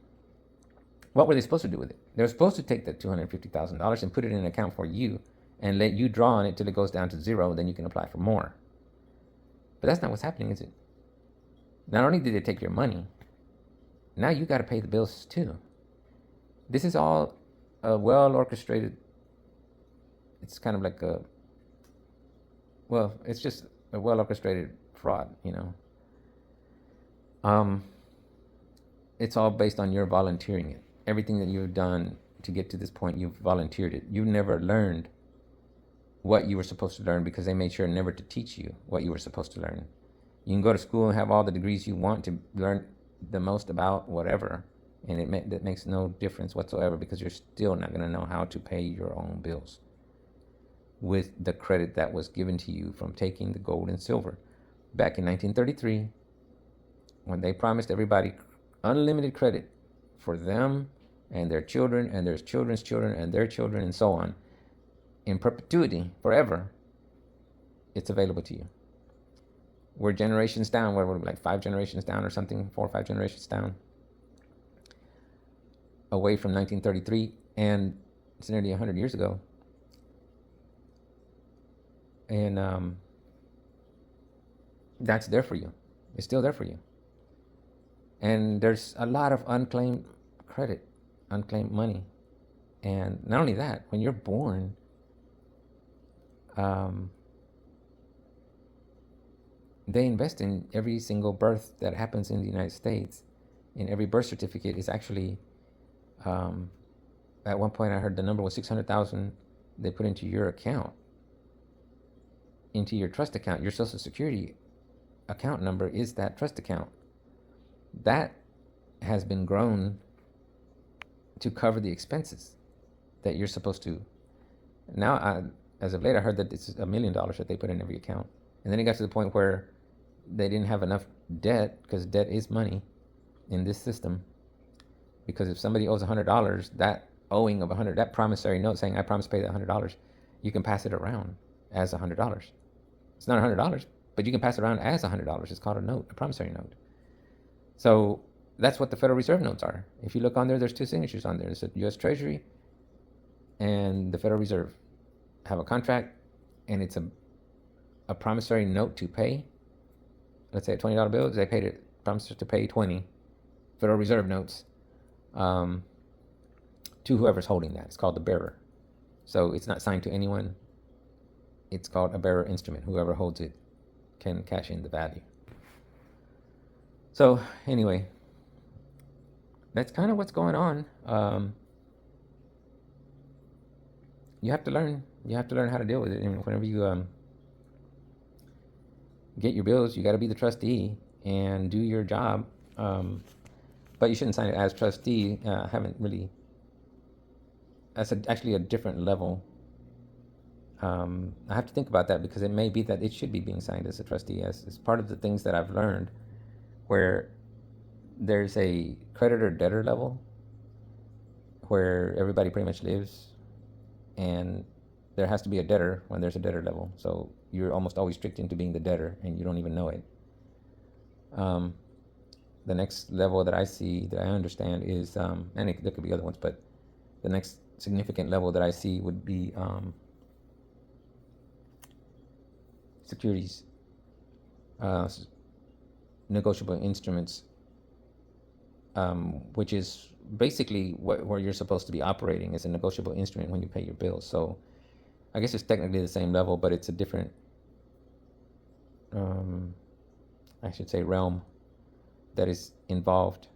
What were they supposed to do with it? They were supposed to take that $250,000 and put it in an account for you and let you draw on it till it goes down to zero. Then you can apply for more. But that's not what's happening, is it? Not only did they take your money, now you got to pay the bills too. This is all a well orchestrated. It's kind of like it's just a well orchestrated fraud, It's all based on your volunteering it. Everything that you've done to get to this point, you've volunteered it. You never learned what you were supposed to learn because they made sure never to teach you what you were supposed to learn. You can go to school and have all the degrees you want to learn the most about whatever, and that makes no difference whatsoever because you're still not going to know how to pay your own bills with the credit that was given to you from taking the gold and silver. Back in 1933, when they promised everybody unlimited credit for them and their children and their children's children and their children and so on, in perpetuity, forever, it's available to you. We're generations down, what were we, like 5 generations down or something, 4 or 5 generations down, away from 1933, and it's nearly 100 years ago. And that's there for you. It's still there for you. And there's a lot of unclaimed credit, unclaimed money. And not only that, when you're born, they invest in every single birth that happens in the United States. And every birth certificate is actually, at one point I heard the number was 600,000 they put into your account, into your trust account. Your Social Security account number is that trust account. That has been grown to cover the expenses that you're supposed to. Now, as of late, I heard that it's $1 million that they put in every account. And then it got to the point where they didn't have enough debt, because debt is money in this system. Because if somebody owes $100, that owing of $100, that promissory note saying I promise to pay that $100, you can pass it around as $100. It's not $100, but you can pass it around as $100. It's called a note, a promissory note. So that's what the Federal Reserve notes are. If you look on there, there's 2 signatures on there. It's the U.S. Treasury and the Federal Reserve have a contract, and it's a promissory note to pay. Let's say a $20 bill, they paid it, promised to pay 20 Federal Reserve notes to whoever's holding that. It's called the bearer. So it's not signed to anyone. It's called a bearer instrument. Whoever holds it can cash in the value. So anyway, that's kind of what's going on. You have to learn. You have to learn how to deal with it. And whenever you get your bills, you got to be the trustee and do your job. But you shouldn't sign it as trustee. I haven't really. That's actually a different level. I have to think about that because it may be that it should be being signed as a trustee. As part of the things that I've learned, where there's a creditor-debtor level where everybody pretty much lives, and there has to be a debtor when there's a debtor level. So you're almost always tricked into being the debtor, and you don't even know it. the next level that I see, that I understand, is, there could be other ones, but the next significant level that I see would be securities, uh, negotiable instruments, which is basically where you're supposed to be operating as a negotiable instrument when you pay your bills. So I guess it's technically the same level, but it's a different, um, I should say, realm that is involved,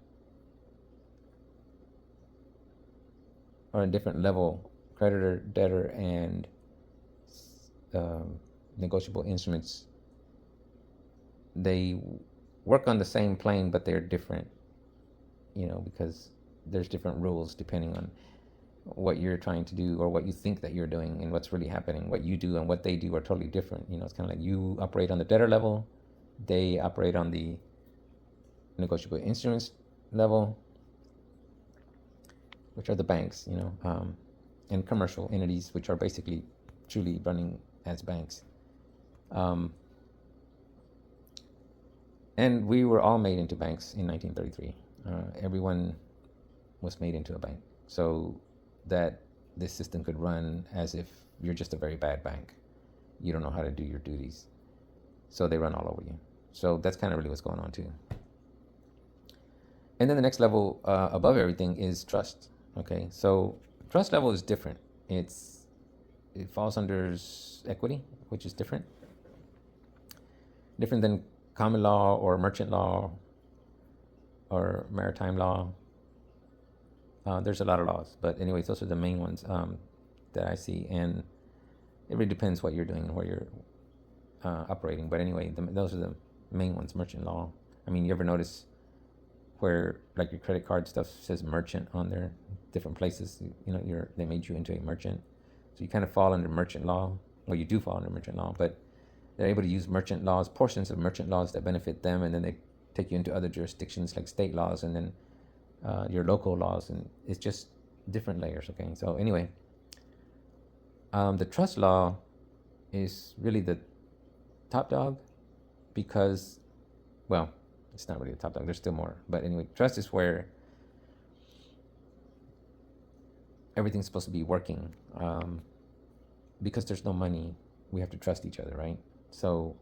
or a different level. Creditor, debtor, and um, negotiable instruments, they work on the same plane, but they're different, because there's different rules depending on what you're trying to do or what you think that you're doing and what's really happening. What you do and what they do are totally different. It's kind of like you operate on the debtor level, they operate on the negotiable instruments level, which are the banks, and commercial entities, which are basically truly running as banks. Um, and we were all made into banks in 1933. Everyone was made into a bank, so that this system could run as if you're just a very bad bank. You don't know how to do your duties, so they run all over you. So that's kind of really what's going on too. And then the next level above everything is trust. Okay, so trust level is different. It falls under equity, which is different than common law or merchant law or maritime law. There's a lot of laws, but anyways, those are the main ones that I see, and it really depends what you're doing and where you're operating. But anyway, those are the main ones. Merchant law. I mean, you ever notice where like your credit card stuff says merchant on there, different places? They made you into a merchant, so you kind of fall under merchant law. Well, you do fall under merchant law, but they're able to use merchant laws, portions of merchant laws that benefit them, and then they take you into other jurisdictions like state laws, and then your local laws, and it's just different layers. Okay, so anyway, the trust law is really the top dog, because, well, it's not really the top dog. There's still more, but anyway, trust is where everything's supposed to be working. Because there's no money, we have to trust each other, right? So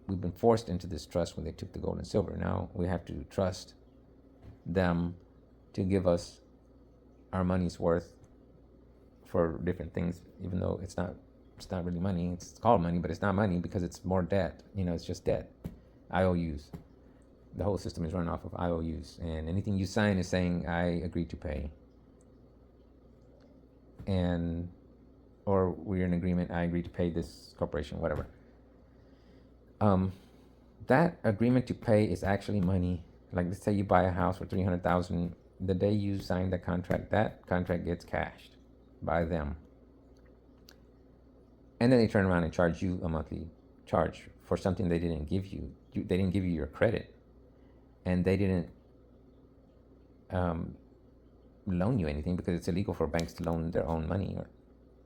we've been forced into this trust when they took the gold and silver. Now we have to trust them to give us our money's worth for different things, even though it's not really money. It's called money, but it's not money because it's more debt. It's just debt. IOUs. The whole system is run off of IOUs, and anything you sign is saying I agree to pay, or we're in agreement. I agree to pay this corporation, whatever. That agreement to pay is actually money. Like, let's say you buy a house for $300,000. The day you sign the contract, that contract gets cashed by them, and then they turn around and charge you a monthly charge for something they didn't give you. They didn't give you your credit, and they didn't loan you anything, because it's illegal for banks to loan their own money, or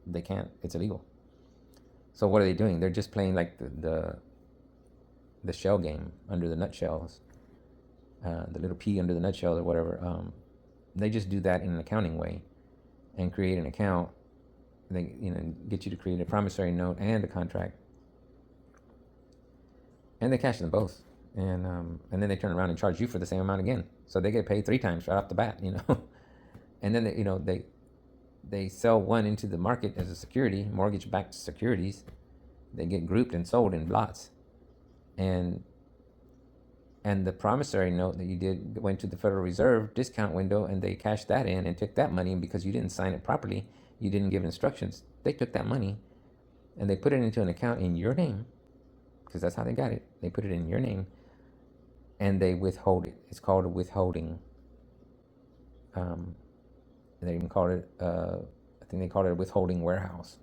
they can't. It's illegal. So what are they doing? They're just playing like the shell game under the nutshells, the little pea under the nutshell or whatever. They just do that in an accounting way, and create an account. They get you to create a promissory note and a contract, and they cash them both, and then they turn around and charge you for the same amount again. So they get paid 3 times right off the bat, and then they sell one into the market as a security, mortgage-backed securities. They get grouped and sold in lots, and the promissory note that you did went to the Federal Reserve discount window, and they cashed that in and took that money. And because you didn't sign it properly, you didn't give instructions, they took that money and they put it into an account in your name, because that's how they got it. They put it in your name, and they withhold it. It's called a withholding. They even called it, I think they called it a withholding warehouse.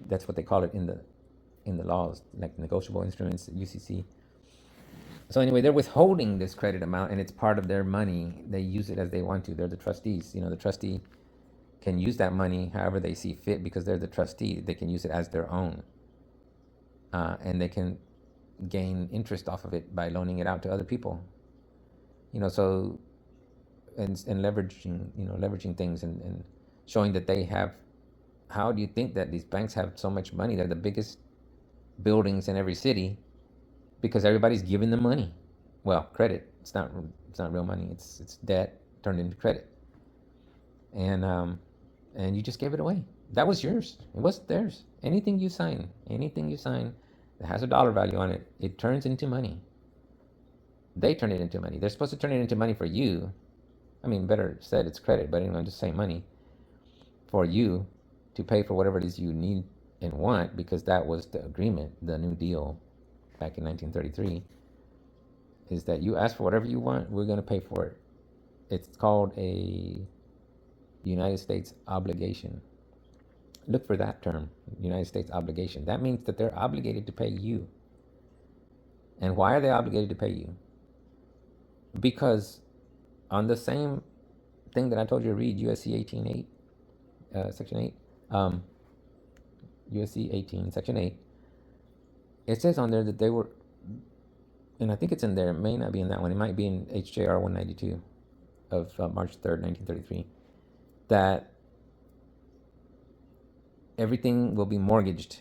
That's what they call it in the laws, like negotiable instruments, UCC. So anyway, they're withholding this credit amount, and it's part of their money. They use it as they want to. They're the trustees. The trustee can use that money however they see fit, because they're the trustee. They can use it as their own, and they can gain interest off of it by loaning it out to other people. So and leveraging leveraging things and showing that they have. How do you think that these banks have so much money? They're the biggest buildings in every city because everybody's giving them money. Well, credit. It's not real money. It's debt turned into credit, and you just gave it away. That was yours. It wasn't theirs. Anything you sign that has a dollar value on it, it turns into money. They turn it into money. They're supposed to turn it into money for you. I mean, better said, it's credit, but anyway, I'm just saying money for you to pay for whatever it is you need and want, because that was the agreement, the New Deal back in 1933, is that you ask for whatever you want, we're going to pay for it. It's called a United States obligation. Look for that term, United States obligation. That means that they're obligated to pay you. And why are they obligated to pay you? Because on the same thing that I told you to read, USC 18.8, Section 8, USC 18, Section 8, it says on there that they were, and I think it's in there, it may not be in that one, it might be in HJR 192 of March 3rd, 1933, that everything will be mortgaged,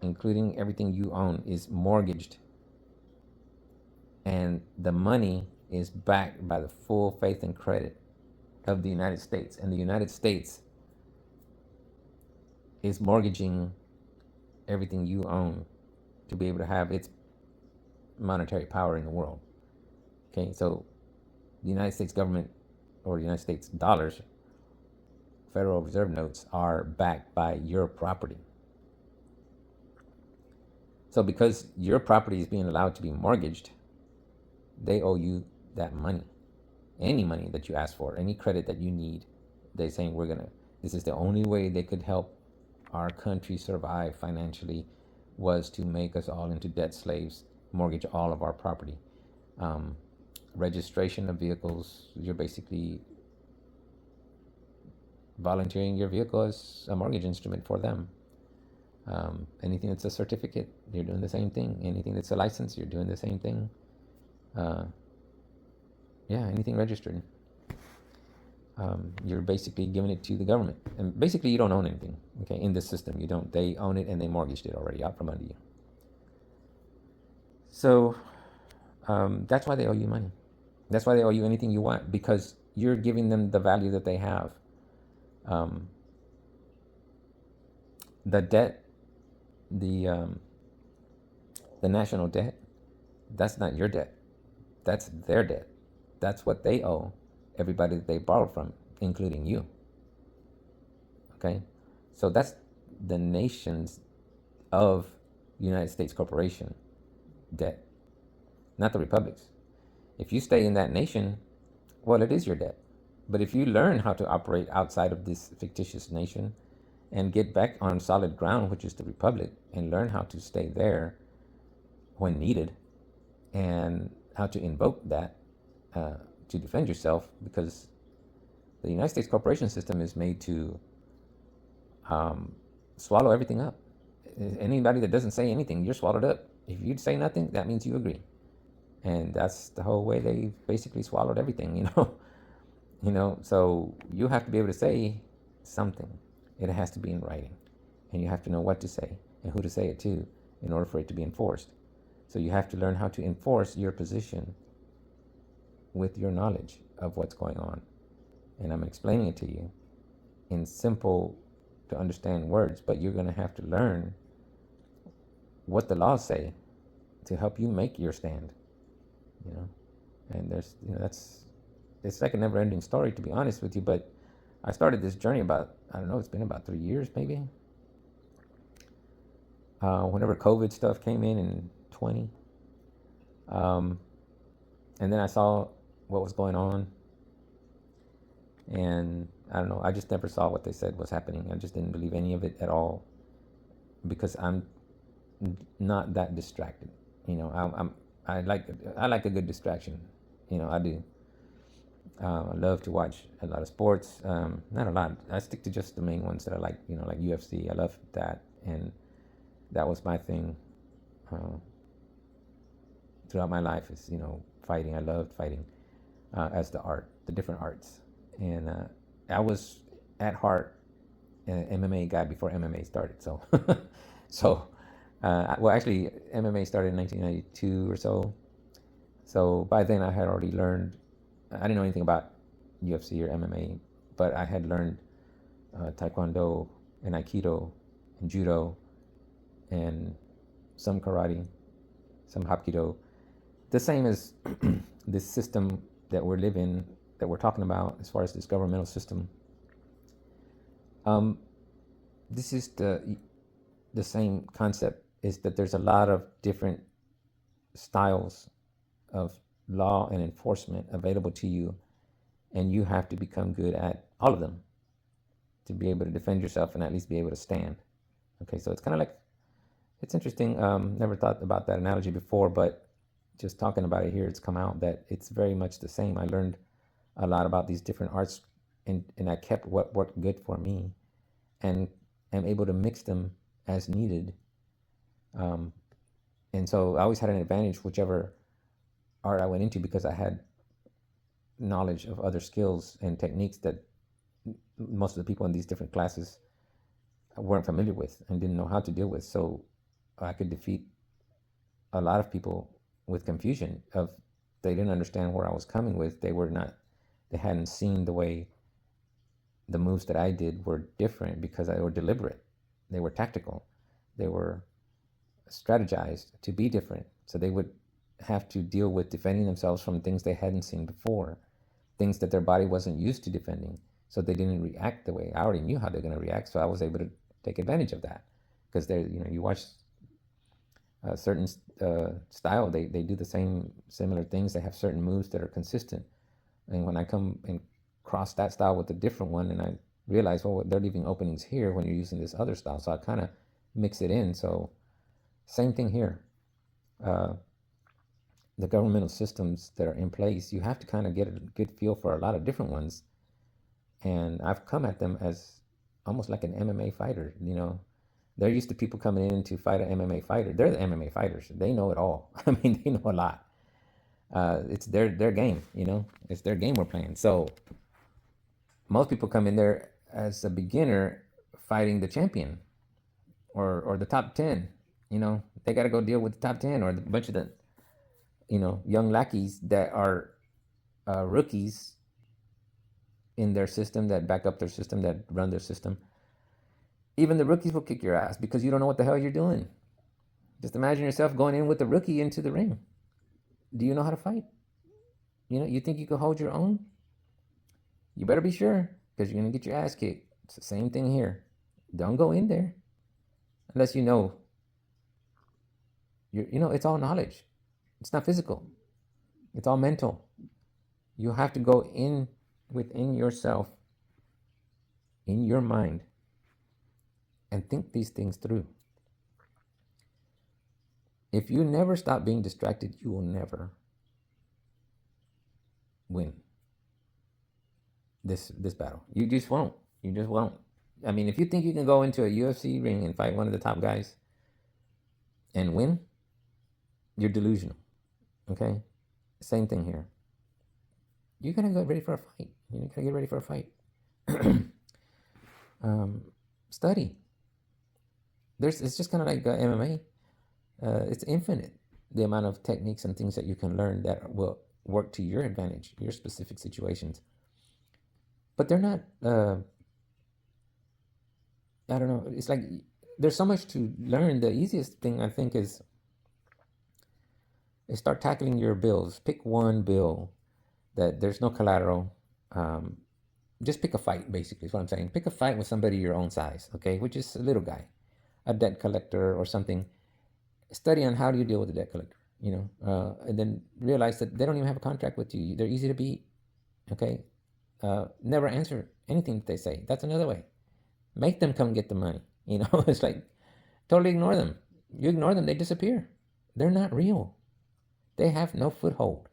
including everything you own is mortgaged. And the money is backed by the full faith and credit of the United States. And the United States is mortgaging everything you own to be able to have its monetary power in the world. Okay, so the United States government, or the United States dollars, Federal Reserve notes, are backed by your property. So because your property is being allowed to be mortgaged, they owe you that money. Any money that you ask for, any credit that you need, they're saying this is the only way they could help our country survive financially, was to make us all into debt slaves, mortgage all of our property. Registration of vehicles, you're basically volunteering your vehicle as a mortgage instrument for them. Anything that's a certificate, you're doing the same thing. Anything that's a license, you're doing the same thing. Anything registered, you're basically giving it to the government, and basically you don't own anything. Okay, in this system, you don't. They own it, and they mortgaged it already out from under you. So that's why they owe you money. That's why they owe you anything you want, because you're giving them the value that they have. The debt, the national debt, that's not your debt. That's their debt. That's what they owe everybody that they borrowed from, including you. Okay? So that's the nations of United States Corporation debt, not the republics. If you stay in that nation, well, it is your debt. But if you learn how to operate outside of this fictitious nation and get back on solid ground, which is the republic, and learn how to stay there when needed, and how to invoke that to defend yourself, because the United States corporation system is made to swallow everything up. Anybody that doesn't say anything, you're swallowed up. If you say nothing, that means you agree. And that's the whole way they basically swallowed everything, So you have to be able to say something. It has to be in writing. And you have to know what to say and who to say it to in order for it to be enforced. So you have to learn how to enforce your position with your knowledge of what's going on. And I'm explaining it to you in simple to understand words, but you're going to have to learn what the laws say to help you make your stand. And there's, it's like a never-ending story, to be honest with you. But I started this journey about, I don't know, it's been about 3 years maybe. Whenever COVID stuff came in 20, and then I saw what was going on, and I don't know, I just never saw what they said was happening. I just didn't believe any of it at all, because I'm not that distracted. I like a good distraction. I do. I love to watch a lot of sports. Not a lot. I stick to just the main ones that I like. Like UFC. I love that, and that was my thing. throughout my life is, fighting. I loved fighting as the art, the different arts. And I was at heart an MMA guy before MMA started. So, so, well, actually, MMA started in 1992 or so. So by then I had already learned, I didn't know anything about UFC or MMA, but I had learned Taekwondo and Aikido and Judo and some karate, some Hapkido. The same as this system that we're living, that we're talking about as far as this governmental system. This is the same concept, is that there's a lot of different styles of law and enforcement available to you, and you have to become good at all of them to be able to defend yourself and at least be able to stand. Okay, so it's kind of like, it's interesting. Never thought about that analogy before, but just talking about it here, it's come out that it's very much the same. I learned a lot about these different arts, and I kept what worked good for me, and am able to mix them as needed. And so I always had an advantage, whichever art I went into, because I had knowledge of other skills and techniques that most of the people in these different classes weren't familiar with and didn't know how to deal with. So I could defeat a lot of people with confusion of, they didn't understand where I was coming with. They hadn't seen the way the moves that I did were different, because they were deliberate. They were tactical. They were strategized to be different. So they would have to deal with defending themselves from things they hadn't seen before, things that their body wasn't used to defending. So they didn't react the way I already knew how they're going to react. So I was able to take advantage of that, because you watch a certain style, they do the similar things. They have certain moves that are consistent. And when I come and cross that style with a different one, and I realize, well, they're leaving openings here when you're using this other style. So I kind of mix it in. So same thing here. The governmental systems that are in place, you have to kind of get a good feel for a lot of different ones. And I've come at them as almost like an MMA fighter. They're used to people coming in to fight an MMA fighter. They're the MMA fighters. They know it all. I mean, they know a lot. It's their game, It's their game we're playing. So most people come in there as a beginner fighting the champion or the top 10. They got to go deal with the top 10 or a bunch of the, young lackeys that are rookies in their system, that back up their system, that run their system. Even the rookies will kick your ass because you don't know what the hell you're doing. Just imagine yourself going in with the rookie into the ring. Do you know how to fight? You think you can hold your own? You better be sure, because you're going to get your ass kicked. It's the same thing here. Don't go in there unless it's all knowledge. It's not physical. It's all mental. You have to go in within yourself, in your mind, and think these things through. If you never stop being distracted, you will never win this battle. You just won't. I mean, if you think you can go into a UFC ring and fight one of the top guys and win, you're delusional. Okay? Same thing here. You gotta get ready for a fight. You gotta get ready for a fight. Study. It's just kind of like MMA. It's infinite, the amount of techniques and things that you can learn that will work to your advantage, your specific situations. But they're not, I don't know, it's like there's so much to learn. The easiest thing, I think, is start tackling your bills. Pick one bill that there's no collateral. Just pick a fight, basically, is what I'm saying. Pick a fight with somebody your own size, okay, which is a little guy, a debt collector or something. Study on how do you deal with a debt collector, and then realize that they don't even have a contract with you. They're easy to beat, okay? Never answer anything that they say. That's another way. Make them come get the money, It's like, totally ignore them. You ignore them, they disappear. They're not real. They have no foothold.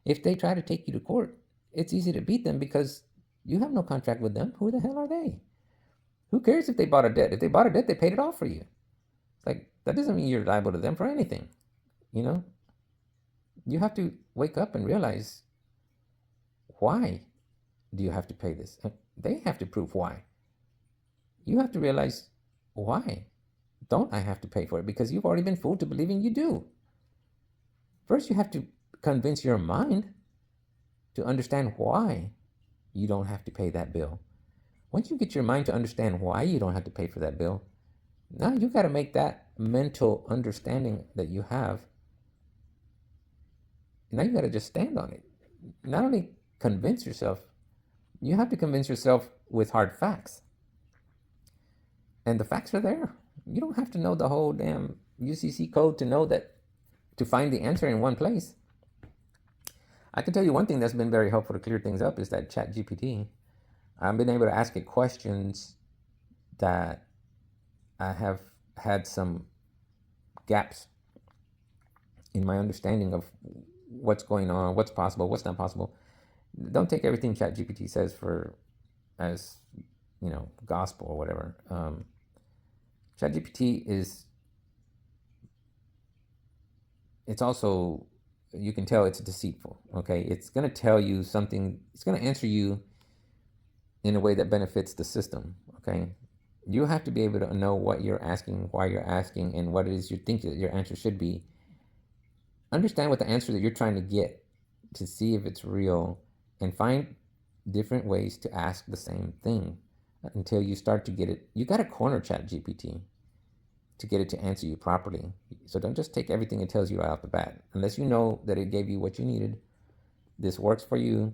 If they try to take you to court, it's easy to beat them because you have no contract with them. Who the hell are they? Who cares if they bought a debt? If they bought a debt, they paid it off for you. It's like, that doesn't mean you're liable to them for anything, you have to wake up and realize, why do you have to pay this? They have to prove why. You have to realize, why don't I have to pay for it? Because you've already been fooled to believing you do. First, you have to convince your mind to understand why you don't have to pay that bill. Once you get your mind to understand why you don't have to pay for that bill, now you got to make that mental understanding that you have. Now you got to just stand on it. Not only convince yourself, you have to convince yourself with hard facts. And the facts are there. You don't have to know the whole damn UCC code to know that, to find the answer in one place. I can tell you one thing that's been very helpful to clear things up is that ChatGPT. I've been able to ask it questions that I have had some gaps in my understanding of what's going on, what's possible, what's not possible. Don't take everything ChatGPT says for as gospel or whatever. ChatGPT is, it's also, you can tell it's deceitful. Okay, it's going to tell you something. It's going to answer you in a way that benefits the system. Okay, you have to be able to know what you're asking, why you're asking, and what it is you think that your answer should be. Understand what the answer that you're trying to get, to see if it's real, and find different ways to ask the same thing until you start to get it. You got to corner ChatGPT to get it to answer you properly. So don't just take everything it tells you right off the bat. Unless you know that it gave you what you needed, this works for you.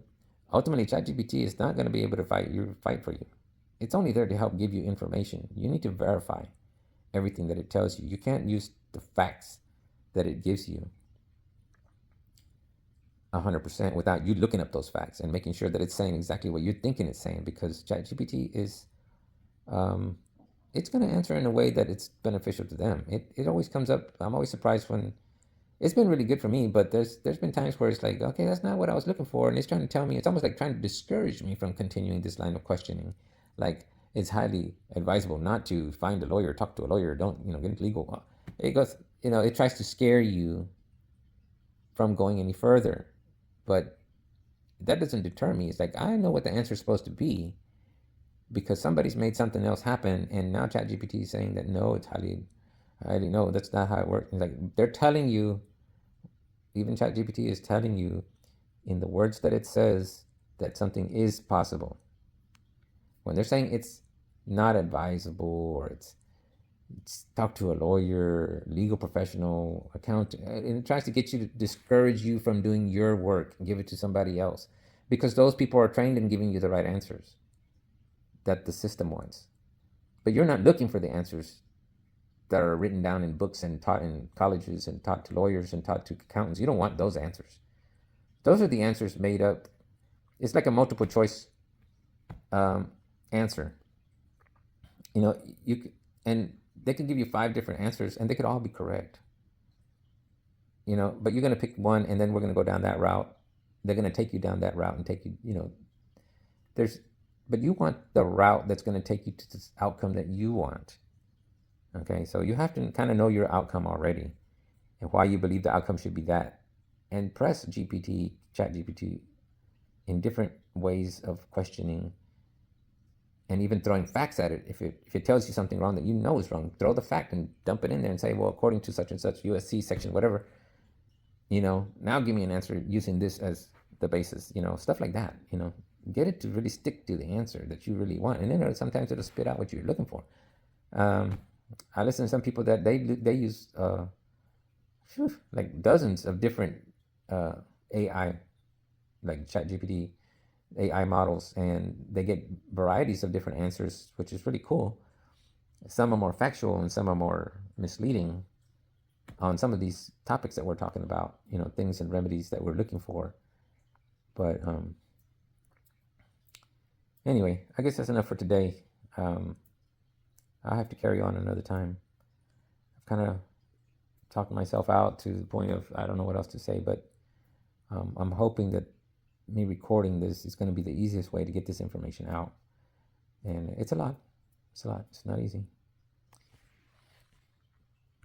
Ultimately, ChatGPT is not going to be able to fight for you. It's only there to help give you information. You need to verify everything that it tells you. You can't use the facts that it gives you 100% without you looking up those facts and making sure that it's saying exactly what you're thinking it's saying, because ChatGPT is, it's going to answer in a way that it's beneficial to them. It always comes up. I'm always surprised when, it's been really good for me, but there's been times where it's like, okay, that's not what I was looking for, and it's trying to tell me, it's almost like trying to discourage me from continuing this line of questioning. Like, it's highly advisable not to find a lawyer, talk to a lawyer, don't get into legal. It goes, it tries to scare you from going any further, but that doesn't deter me. It's like, I know what the answer is supposed to be, because somebody's made something else happen, and now ChatGPT is saying that no, it's highly, no, that's not how it works. It's like they're telling you, even ChatGPT is telling you in the words that it says that something is possible. When they're saying it's not advisable, or it's talk to a lawyer, legal professional, accountant, and it tries to get you to discourage you from doing your work and give it to somebody else, because those people are trained in giving you the right answers that the system wants. But you're not looking for the answers that are written down in books and taught in colleges and taught to lawyers and taught to accountants. You don't want those answers. Those are the answers made up. It's like a multiple choice answer. And they can give you 5 different answers, and they could all be correct. But you're going to pick one, and then we're going to go down that route. They're going to take you down that route and take you. But you want the route that's going to take you to this outcome that you want. Okay, so you have to kind of know your outcome already, and why you believe the outcome should be that, and press ChatGPT in different ways of questioning, and even throwing facts at it. If it tells you something wrong that you know is wrong, throw the fact and dump it in there and say, well, according to such and such USC section, whatever, now give me an answer using this as the basis, stuff like that. Get it to really stick to the answer that you really want, and then sometimes it'll spit out what you're looking for. I listen to some people that they use like dozens of different AI, like ChatGPT AI models, and they get varieties of different answers, which is really cool. Some are more factual and some are more misleading on some of these topics that we're talking about, things and remedies that we're looking for. But anyway, I guess that's enough for today. I'll have to carry on another time. I've kind of talked myself out to the point of I don't know what else to say, but I'm hoping that me recording this is going to be the easiest way to get this information out. And it's a lot. It's not easy.